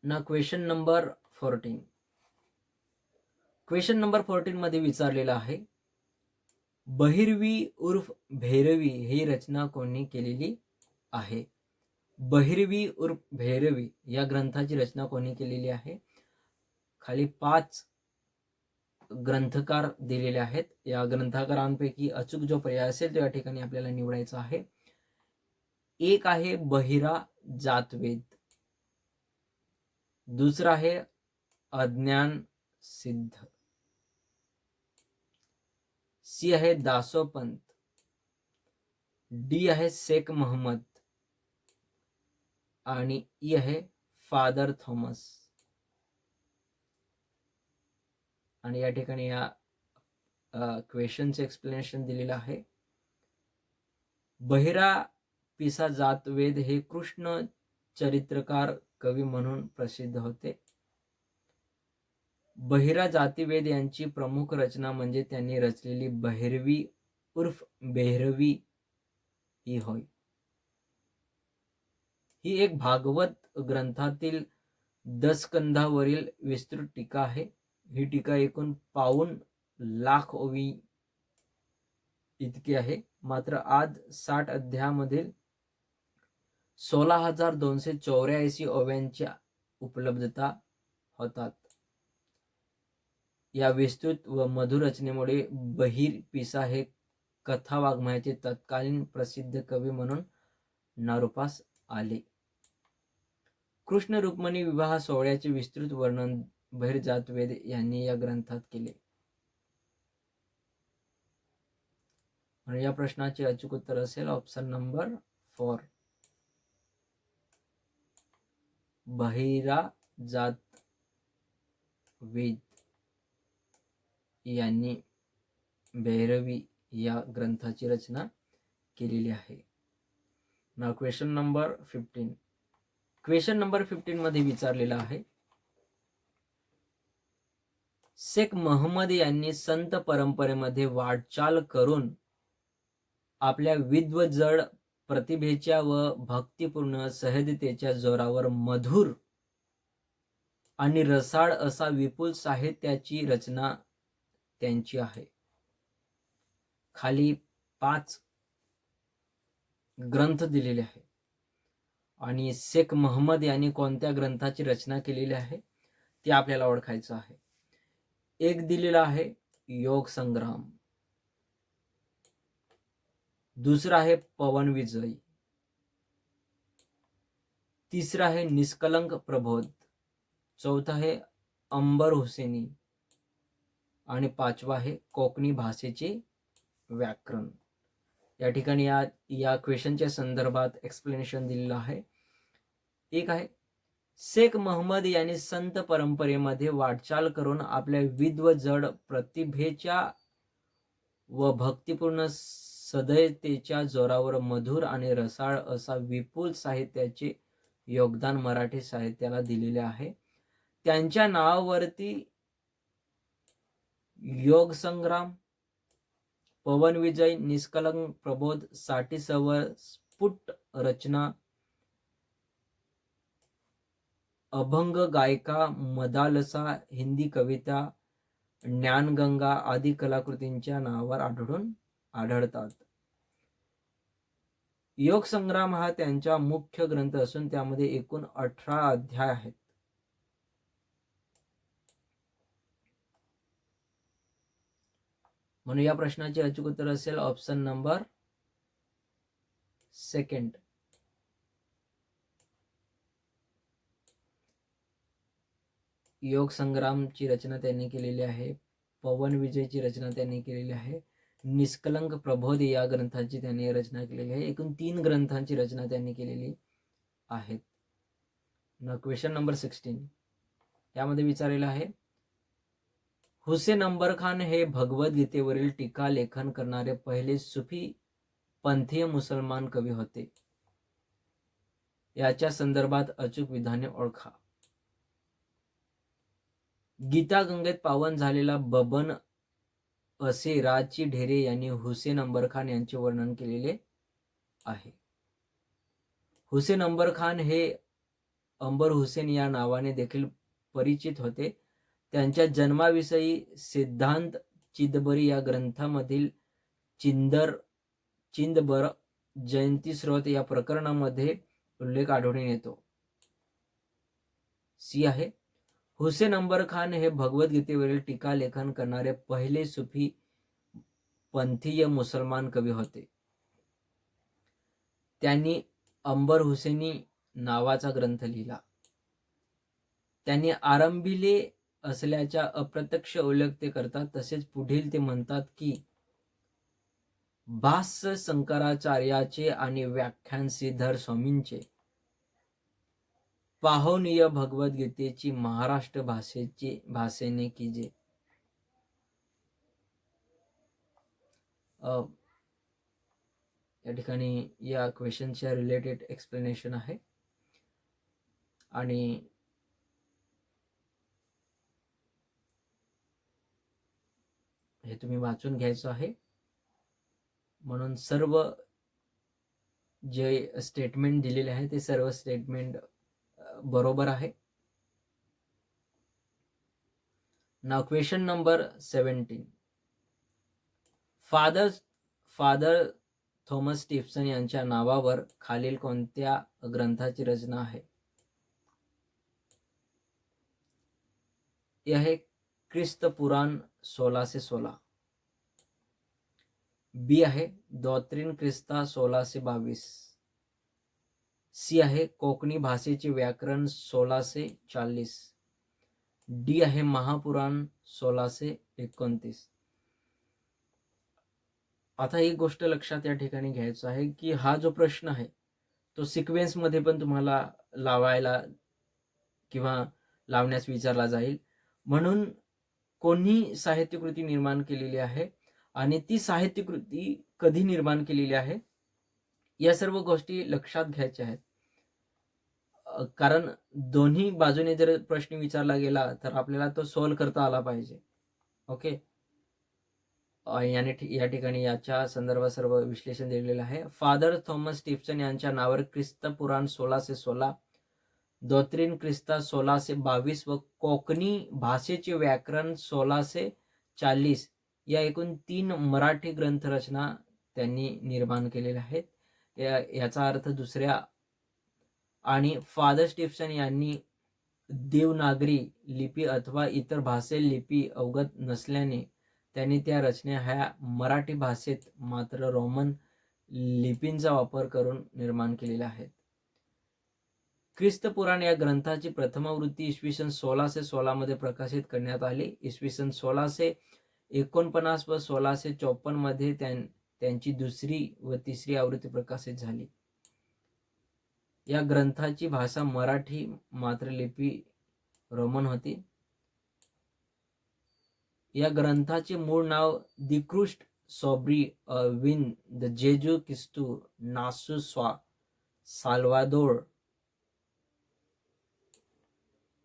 S1: ना क्वेश्चन नंबर 14. क्वेश्चन नंबर 14 मध्ये विचारलेला आहे, बहिरवी उर्फ भैरवी ही रचना कोणी केलेली आहे? बहिरवी उर्फ भैरवी या ग्रंथाची रचना कोणी केलेली आहे? खाली 5 ग्रंथकार दिलेले आहेत. या ग्रंथकारांपैकी अचूक जो पर्याय असेल तो या ठिकाणी आपल्याला निवडायचा आहे. एक आहे बहिरा जातवेद, दुसरा आहे अज्ञान सिद्ध, सी आहे दासोपंत, डी आहे शेख मोहम्मद आणि ई आहे फादर थॉमस. आणि या ठिकाणी या क्वेश्चनचे एक्सप्लेनेशन दिलेलं आहे. बहिरा पिसा जातवेद हे कृष्ण चरित्रकार कवी म्हणून प्रसिद्ध होते. बहिरा जातिवेद यांची प्रमुख रचना म्हणजे त्यांनी रचलेली बहिरवी उर्फ बेहरवी ही होय. ही एक भागवत ग्रंथातील दशकंधावरील विस्तृत टीका आहे. ही टीका एकूण 52 लाख ओवी इतकी आहे. मात्र आज 60 अध्यायामधील 16,284 ओव्यांच्या उपलब्धता होतात. या विस्तृत व मधुर रचनेमुळे बहिर पिसा हे कथा वाङ्मयाचे तत्कालीन प्रसिद्ध कवी म्हणून नावारूपास आले. कृष्ण रुक्मिणी विवाह सोहळ्याचे विस्तृत वर्णन बहिर जातवेद यांनी या ग्रंथात केले. म्हणून या प्रश्नाचे अचूक उत्तर असेल ऑप्शन नंबर 4. बहिरा जातवेद यांनी भैरवी या ग्रंथाची रचना केलेली आहे. नाव क्वेश्चन नंबर 15. क्वेश्चन नंबर 15 मध्ये विचारलेला आहे, शेख महम्मद यांनी संत परंपरेमध्ये वाटचाल करून आपल्या विद्वजड प्रतिभेच्या व भक्तिपूर्ण सहजतेच्या जोरावर मधुर आणि रसाळ असा विपुल साहित्याची रचना त्यांची आहे. खाली 5 ग्रंथ दिलेले आहे आणि शेख महम्मद यांनी कोणत्या ग्रंथाची रचना केलेली आहे ते आपल्याला ओळखायचं आहे. एक दिलेला आहे योग संग्राम, दुसरा आहे पवन विजय, तिसरा आहे निष्कलंक प्रबोध, चौथा आहे अंबर हुसेनी आणि 5वा आहे कोकणी भाषेचे व्याकरण. या ठिकाणी या क्वेश्चनच्या संदर्भात एक्सप्लेनेशन दिलेलं आहे. एक आहे, शेख महम्मद यांनी संत परंपरेमध्ये वाटचाल करून आपल्या विद्वजड प्रतिभेच्या व भक्तिपूर्ण सदयतेच्या जोरावर मधुर आणि रसाळ असा विपुल साहित्याचे योगदान मराठी साहित्याला दिलेले आहे. त्यांच्या नावावरती योग संग्राम, पवन विजय, निष्कलंक प्रबोध, साठी स्फुट रचना, अभंग गायका, मदालसा, हिंदी कविता, ज्ञानगंगा आदी कलाकृतींच्या नावावर आढळतात. योग संग्राम हा त्यांचा मुख्य ग्रंथ असून त्यामध्ये एकूण 18 अध्याय आहेत. म्हणून या प्रश्नाचे अचूक उत्तर असेल ऑप्शन नंबर 2. योग संग्रामची रचना त्यांनी केलेली आहे, पवन विजयची रचना त्यांनी केलेली आहे, निष्कलंक प्रबोध या ग्रंथाची त्यांनी रचना केलेली आहे. एकूण 3 ग्रंथांची रचना त्यांनी केलेली आहे. क्वेश्चन नंबर 16 यामध्ये विचारलेलं आहे, हुसेन अंबर खान हे भगवद्गीतेवरील टीका लेखन करणारे पहिले सुफी पंथीय मुसलमान कवी होते. याच्या संदर्भात अचूक विधाने ओळखा. गीता गंगेत पावन झालेला बबन असे राची ढेरे यांनी हुसेन अंबर खान यांचे वर्णन केलेले आहे. हुसेन अंबर खान हे अंबर हुसेन या नावाने देखील परिचित होते. त्यांच्या जन्माविषयी सिद्धांत चिदबरी या ग्रंथामधील चिंदबर जयंती स्रोत या प्रकरणामध्ये उल्लेख आढळून येतो. सी आहे, हुसेन अंबर खान हे भगवद्गीतेवरील टीका लेखन करणारे पहिले सुफी पंथीय मुसलमान कवी होते. त्यांनी अंबर हुसेनी नावाचा ग्रंथ लिहिला. त्यांनी आरंभिले असल्याच्या अप्रत्यक्ष उल्लेख ते करतात. तसेच पुढील ते म्हणतात की भाष्य शंकराचार्याचे आणि व्याख्यान श्रीधर स्वामींचे पाहणीय भगवद्गीतेची महाराष्ट्र भाषेने कीजे. या ठिकाणी या क्वेश्चनच्या रिलेटेड एक्सप्लेनेशन आहे आणि हे तुम्ही वाचून घ्यायचं आहे. म्हणून सर्व जे स्टेटमेंट दिलेले आहे ते सर्व स्टेटमेंट बरोबर आहे. नाव क्वेश्चन नंबर 17. फादर थॉमस स्टीफसन यांच्या नावावर खालील कोणत्या ग्रंथाची रचना आहे? हे आहे ख्रिस्त पुराण 1616. बी आहे डॉक्ट्रिन ख्रिस्ता 1622. सी आहे कोकणी भाषेचे व्याकरण 1640. डी आहे महापुराण 1629. आता एक गोष्ट लक्षात या ठिकाणी घ्यायचं आहे की हा जो प्रश्न आहे तो सिक्वेन्समध्ये पण तुम्हाला लावायला किंवा लावण्यास विचारला जाईल. म्हणून कोणी साहित्यकृती निर्माण केलेली आहे आणि ती साहित्यकृती कधी निर्माण केलेली आहे या सर्व गोष्टी लक्षात घ्यायच्या आहेत. कारण दोन्ही बाजूने जर प्रश्न विचारला गेला तर आपल्याला तो सॉल्व्ह करता आला पाहिजे. ओके, या ठिकाणी याच्या संदर्भात सर्व विश्लेषण दिलेलं आहे. फादर थॉमस स्टीफसन यांच्या नावावर ख्रिस्त पुराण 1616, डॉक्ट्रिन ख्रिस्ता 1622 व कोकणी भाषेचे व्याकरण 1640 या एकूण 3 मराठी ग्रंथरचना त्यांनी निर्माण केलेल्या आहेत. याचा अर्थ दुसऱ्या आणि फादर स्टीफसन यांनी देवनागरी लिपी अथवा इतर भाषेत लिपी अवगत नसल्याने त्यांनी त्या रचना ह्या मराठी भाषेत मात्र रोमन लिपींचा वापर करून निर्माण केलेल्या आहेत. ख्रिस्त पुराण या ग्रंथाची प्रथमावृत्ती इसवी सन 1616 मध्ये प्रकाशित करण्यात आली. इसवी सन 1649 व 1654 मध्ये त्यांची दुसरी व तिसरी आवृत्ती प्रकाशित झाली. या ग्रंथाची भाषा मराठी मात्र लिपी रोमन होती. या ग्रंथाचे मूळ नाव दी क्रुस्ट सोब्री विन द जेजू क्रिस्तू नासू साल्वादोर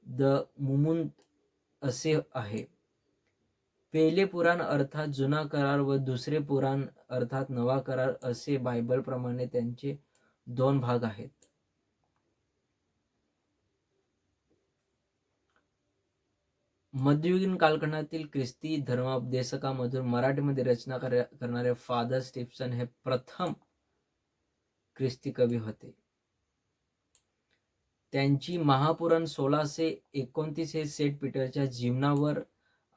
S1: द मुमुंत असे आहे. पहिले पुराण अर्थात जुना करार व दुसरे पुराण अर्थात नवा करार असे बायबल प्रमाणे त्यांचे 2 भाग आहेत. मध्ययुगीन कालखंडातील ख्रिस्ती धर्मोपदेशकामधून मराठीमध्ये रचना करणारे फादर स्टीफसन हे प्रथम ख्रिस्ती कवी होते. त्यांची महापुराण 1629 हे सेंट पीटरच्या जीवनावर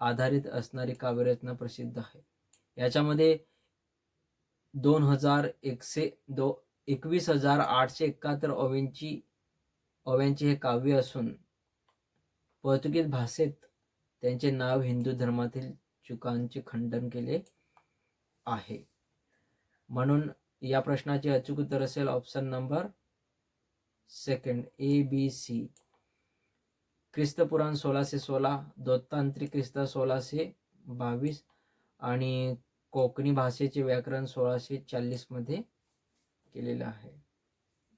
S1: आधारित असणारी काव्यरचना प्रसिद्ध आहे. याच्यामध्ये 21,871 ओव्यांची हे काव्य असून पोर्तुगीज भाषेत त्यांचे नाव हिंदू धर्मातील चुकांचे खंडन केले आहे. म्हणून या प्रश्नाचे अचूक उत्तर असेल ऑप्शन नंबर 2 ABC. ख्रिस्त पुराण 1616, दौतांत्रिक ख्रिस्ता 1622 आणि कोकणी भाषेचे व्याकरण 1640 मध्ये केलेलं आहे.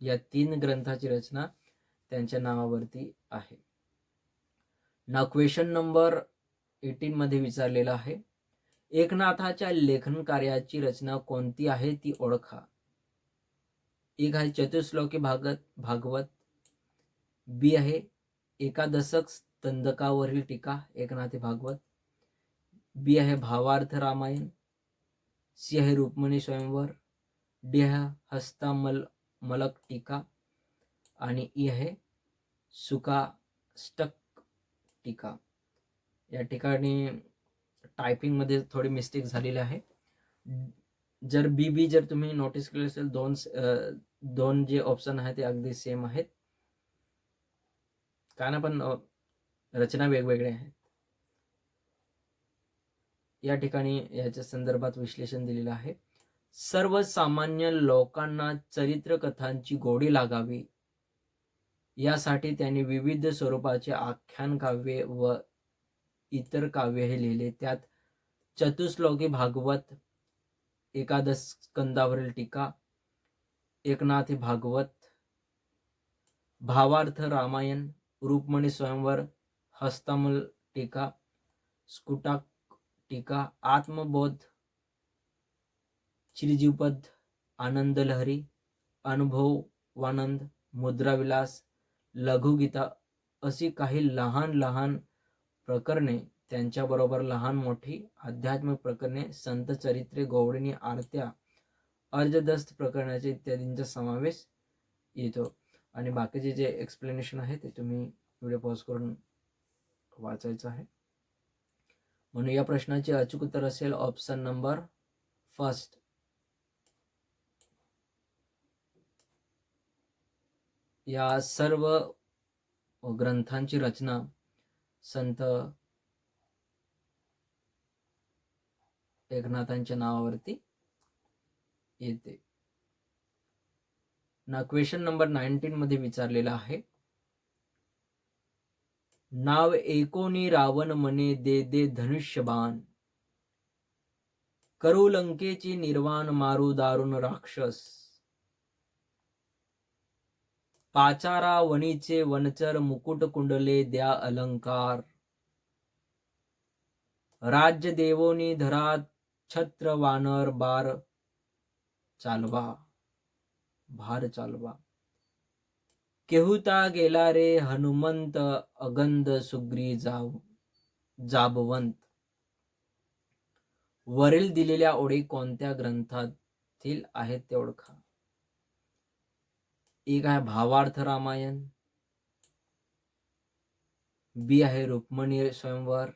S1: या 3 ग्रंथाची रचना त्यांच्या नावावरती आहे. नाव क्वेश्चन नंबर 18 मध्ये विचारलेला आहे. एकनाथाच्या लेखन कार्याची रचना कोणती आहे ती ओळखा. एक आहे चतुश्लोकी भागवत. बी आहे एकादशक स्तंदकावरील टीका एकनाथी भागवत. बी आहे भावार्थ रामायण. सी आहे रुक्मिणी स्वयंवर. डी आहे हस्तामलक टीका आणि ई आहे सुकाष्टक टीका. या ठिकाणी टायपिंग मध्ये थोडी मिस्टेक झालेली आहे. जर बी जर तुम्ही नोटीस केले असेल दोन जे ऑप्शन आहेत ते अगदी सेम आहेत, कारण पण रचना वेगवेगळ्या आहेत. या ठिकाणी याच्या संदर्भात विश्लेषण दिलेलं आहे. सर्वसामान्य लोकांना चरित्र कथांची गोडी लागावी यासाठी त्यांनी विविध स्वरूपाचे आख्यान काव्ये व इतर काव्य हे लिहिले. त्यात चतुश्लोकी भागवत एकादश स्कंदावरील टीका, एकनाथी भागवत, भावार्थ रामायण, रुक्मिणी स्वयंवर, हस्तमल टीका, स्कुटाक टीका, आत्मबोध, चिरजीवपद, आनंद लहरी, अनुभवानंद, मुद्राविलास, लघुगीता अशी काही लहान लहान प्रकरणे, त्यांच्याबरोबर लहान मोठी आध्यात्मिक प्रकरणे, संत चरित्रे, गौडणी, आरत्या, अर्धदस्त प्रकरणाचे इत्यादींचा समावेश येतो. आणि बाकीचे जे एक्सप्लेनेशन आहे ते तुम्ही व्हिडिओ पॉज करून वाचायचं आहे. म्हणून या प्रश्नाचे अचूक उत्तर असेल ऑप्शन नंबर फर्स्ट. या सर्व ग्रंथांची रचना संत एकनाथांच्या नावावरती येते. ना क्वेश्चन नंबर 19 मध्ये विचारलेला आहे, नाव एकोणी रावण मने दे दे धनुष्यबाण, करू लंकेची निर्वाण मारू दारुण राक्षस, पाचारा वणीचे वनचर मुकुट कुंडले द्या अलंकार, राज्य देवोनी धरा छत्र वानर भार चालवा, केहुता गेला रे हनुमंत अगंध सुग्री जाबवंत. वरील दिलेल्या ओळी कोणत्या ग्रंथातील आहेत ते ओळखा. एक आहे भावार्थ रामायण, बी आहे रुक्मिणी स्वयंवर,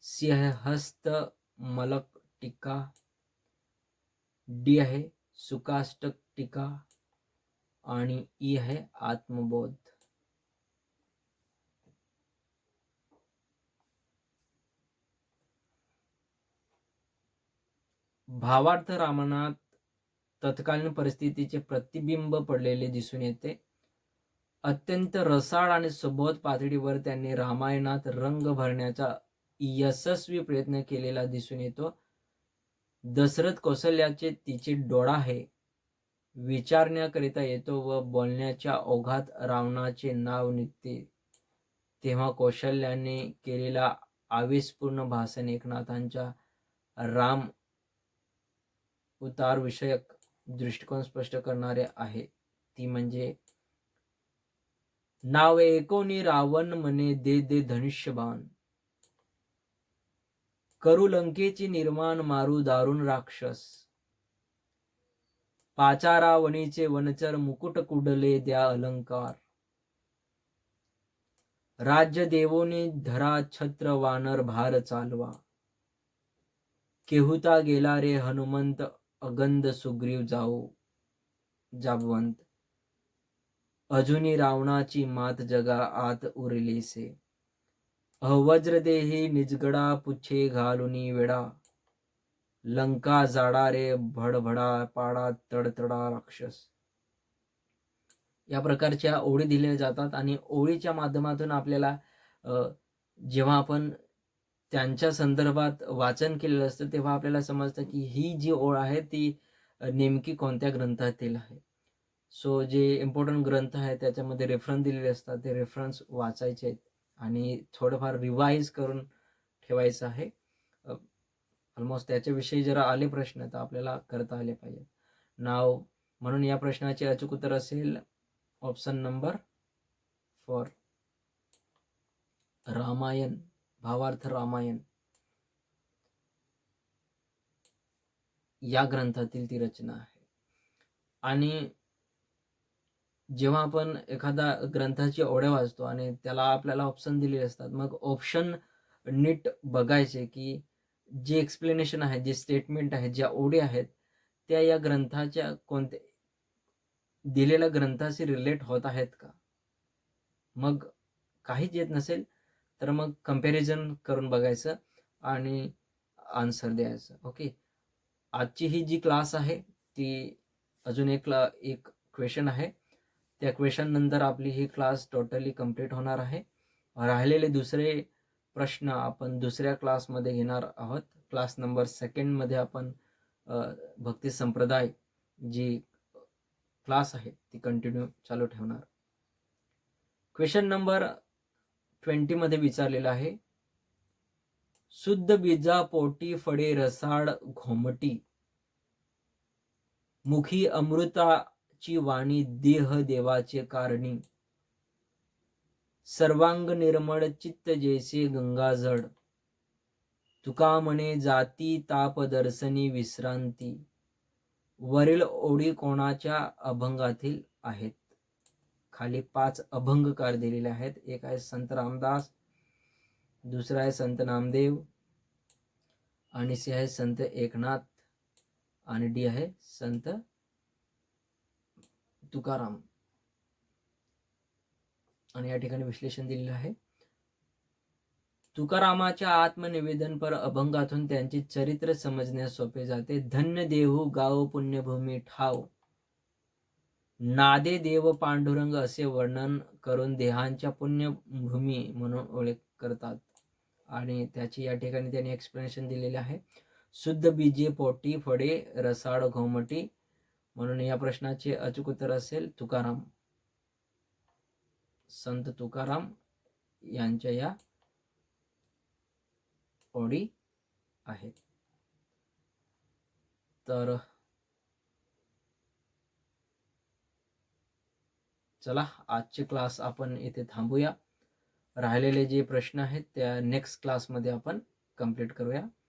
S1: सी आहे हस्त मलक टीका, डी आहे सुकाष्टक टीका आणि ई आहे आत्मबोध. भावार्थ रामायणात तत्कालीन परिस्थितीचे प्रतिबिंब पडलेले दिसून येते. अत्यंत रसाळ आणि सुबोध पातळीवर त्यांनी रामायणात रंग भरण्याचा यशस्वी प्रयत्न केलेला दिसून येतो. दशरथ कौशल्याचे तिचे डोळा आहे विचारण्याकरिता येतो व बोलण्याच्या ओघात रावणाचे नाव निघते, तेव्हा कौशल्याने केलेला आवेशपूर्ण भाषण एकनाथांच्या राम उतार विषयक दृष्टिकोन स्पष्ट करणारे आहे. ती म्हणजे, नाव एकोणी रावण मने दे दे धनुष्यबाण, करू लंकेची निर्माण मारू दारुण राक्षस, पाचारा वणीचे वनचर मुकुट कुडले द्या अलंकार, राज्य देवोनी धरा छत्र वानर भार चालवा, केहुता गेला रे हनुमंत अगंध सुग्रीव जाबवंत, अजुनी रावणाची मात जगा आत उरलीसे, अवज्रदेही निजगडा पुच्छे घालुनी वेडा, लंका जाडा रे भडभडा पाडा तडतडा राक्षस. या प्रकारच्या ओळी दिल्या जातात आणि ओळीच्या माध्यमातून आपल्याला जेव्हा आपण त्यांच्या संदर्भात वाचन केलेलं असतं तेव्हा आपल्याला समजतं की ही जी ओळ आहे ती नेमकी कोणत्या ग्रंथातील आहे. सो जे इम्पॉर्टंट ग्रंथ आहे त्याच्यामध्ये रेफरन्स दिलेले असतात, ते रेफरन्स वाचायचे आहेत आणि थोडंफार रिवाईज करून ठेवायचं आहे. ऑलमोस्ट त्याच्याविषयी जरा आले प्रश्न तर आपल्याला करता आले पाहिजे. नाव म्हणून या प्रश्नाचे अचूक उत्तर असेल ऑप्शन नंबर 4, रामायण, भावार्थ रामायण या ग्रंथातील ती रचना आहे. आणि जेव्हा आपण एखादा ग्रंथाची ओळ्या वाचतो आणि त्याला आपल्याला ऑप्शन दिलेले असतात, मग ऑप्शन नीट बघायचे की जे एक्सप्लेनेशन आहे, जे स्टेटमेंट आहे, ज्या ओळी आहेत त्या या ग्रंथाच्या कोणत्या दिलेल्या ग्रंथाशी रिलेट होत आहेत का. मग काहीच येत नसेल तर मग कंपॅरिझन करून बघायचं आणि आन्सर द्यायचं. ओके, आजची ही जी क्लास आहे ती अजून एक क्वेश्चन आहे, त्या क्वेश्चन नंतर आपली ही क्लास टोटली कंप्लीट होणार आहे. राहिलेले दुसरे प्रश्न आपण दुसऱ्या क्लासमध्ये घेणार आहोत. क्लास नंबर 2 मध्ये आपण भक्ती संप्रदाय जी क्लास आहे ती कंटिन्यू चालू ठेवणार. क्वेश्चन नंबर 20 मध्ये विचारलेला आहे, शुद्ध बीजा पोटी फळे रसाळ घोमटी, मुखी अमृताची वाणी देह देवाचे कारणी, सर्वांग निर्मळ चित्त जैसे गंगाजळ, तुका म्हणे जाती ताप दर्शनी विश्रांती. वरील ओळी कोणाच्या अभंगातील आहेत? खाली 5 अभंगकार दिलेले आहेत. एक आहे संत रामदास, दुसरा आहे संत नामदेव, आणि सी आहे संत एकनाथ, आणि डी आहे संत तुकाराम. आणि या ठिकाणी विश्लेषण दिलेलं आहे. तुकारामाच्या आत्मनिवेदनपर अभंगातून त्यांचे चरित्र समजण्यास सोपे जाते. धन्य देहू गाव पुण्यभूमी ठाव, नादे देव पांडुरंग असे वर्णन करून देहांच्या पुण्यभूमी म्हणून ओळख करतात. आणि त्याची या ठिकाणी त्यांनी एक्सप्लेनेशन दिलेले आहे. शुद्ध बीजे पोटी फळे रसाळ घोमटी, म्हणून या प्रश्नाचे अचूक उत्तर असेल तुकाराम. संत तुकाराम यांच्या या ओळी आहेत. तर चला, आजचे क्लास आपण इथे थांबूया. राहिलेले जे प्रश्न आहेत त्या नेक्स्ट क्लासमध्ये आपण कंप्लीट करूया.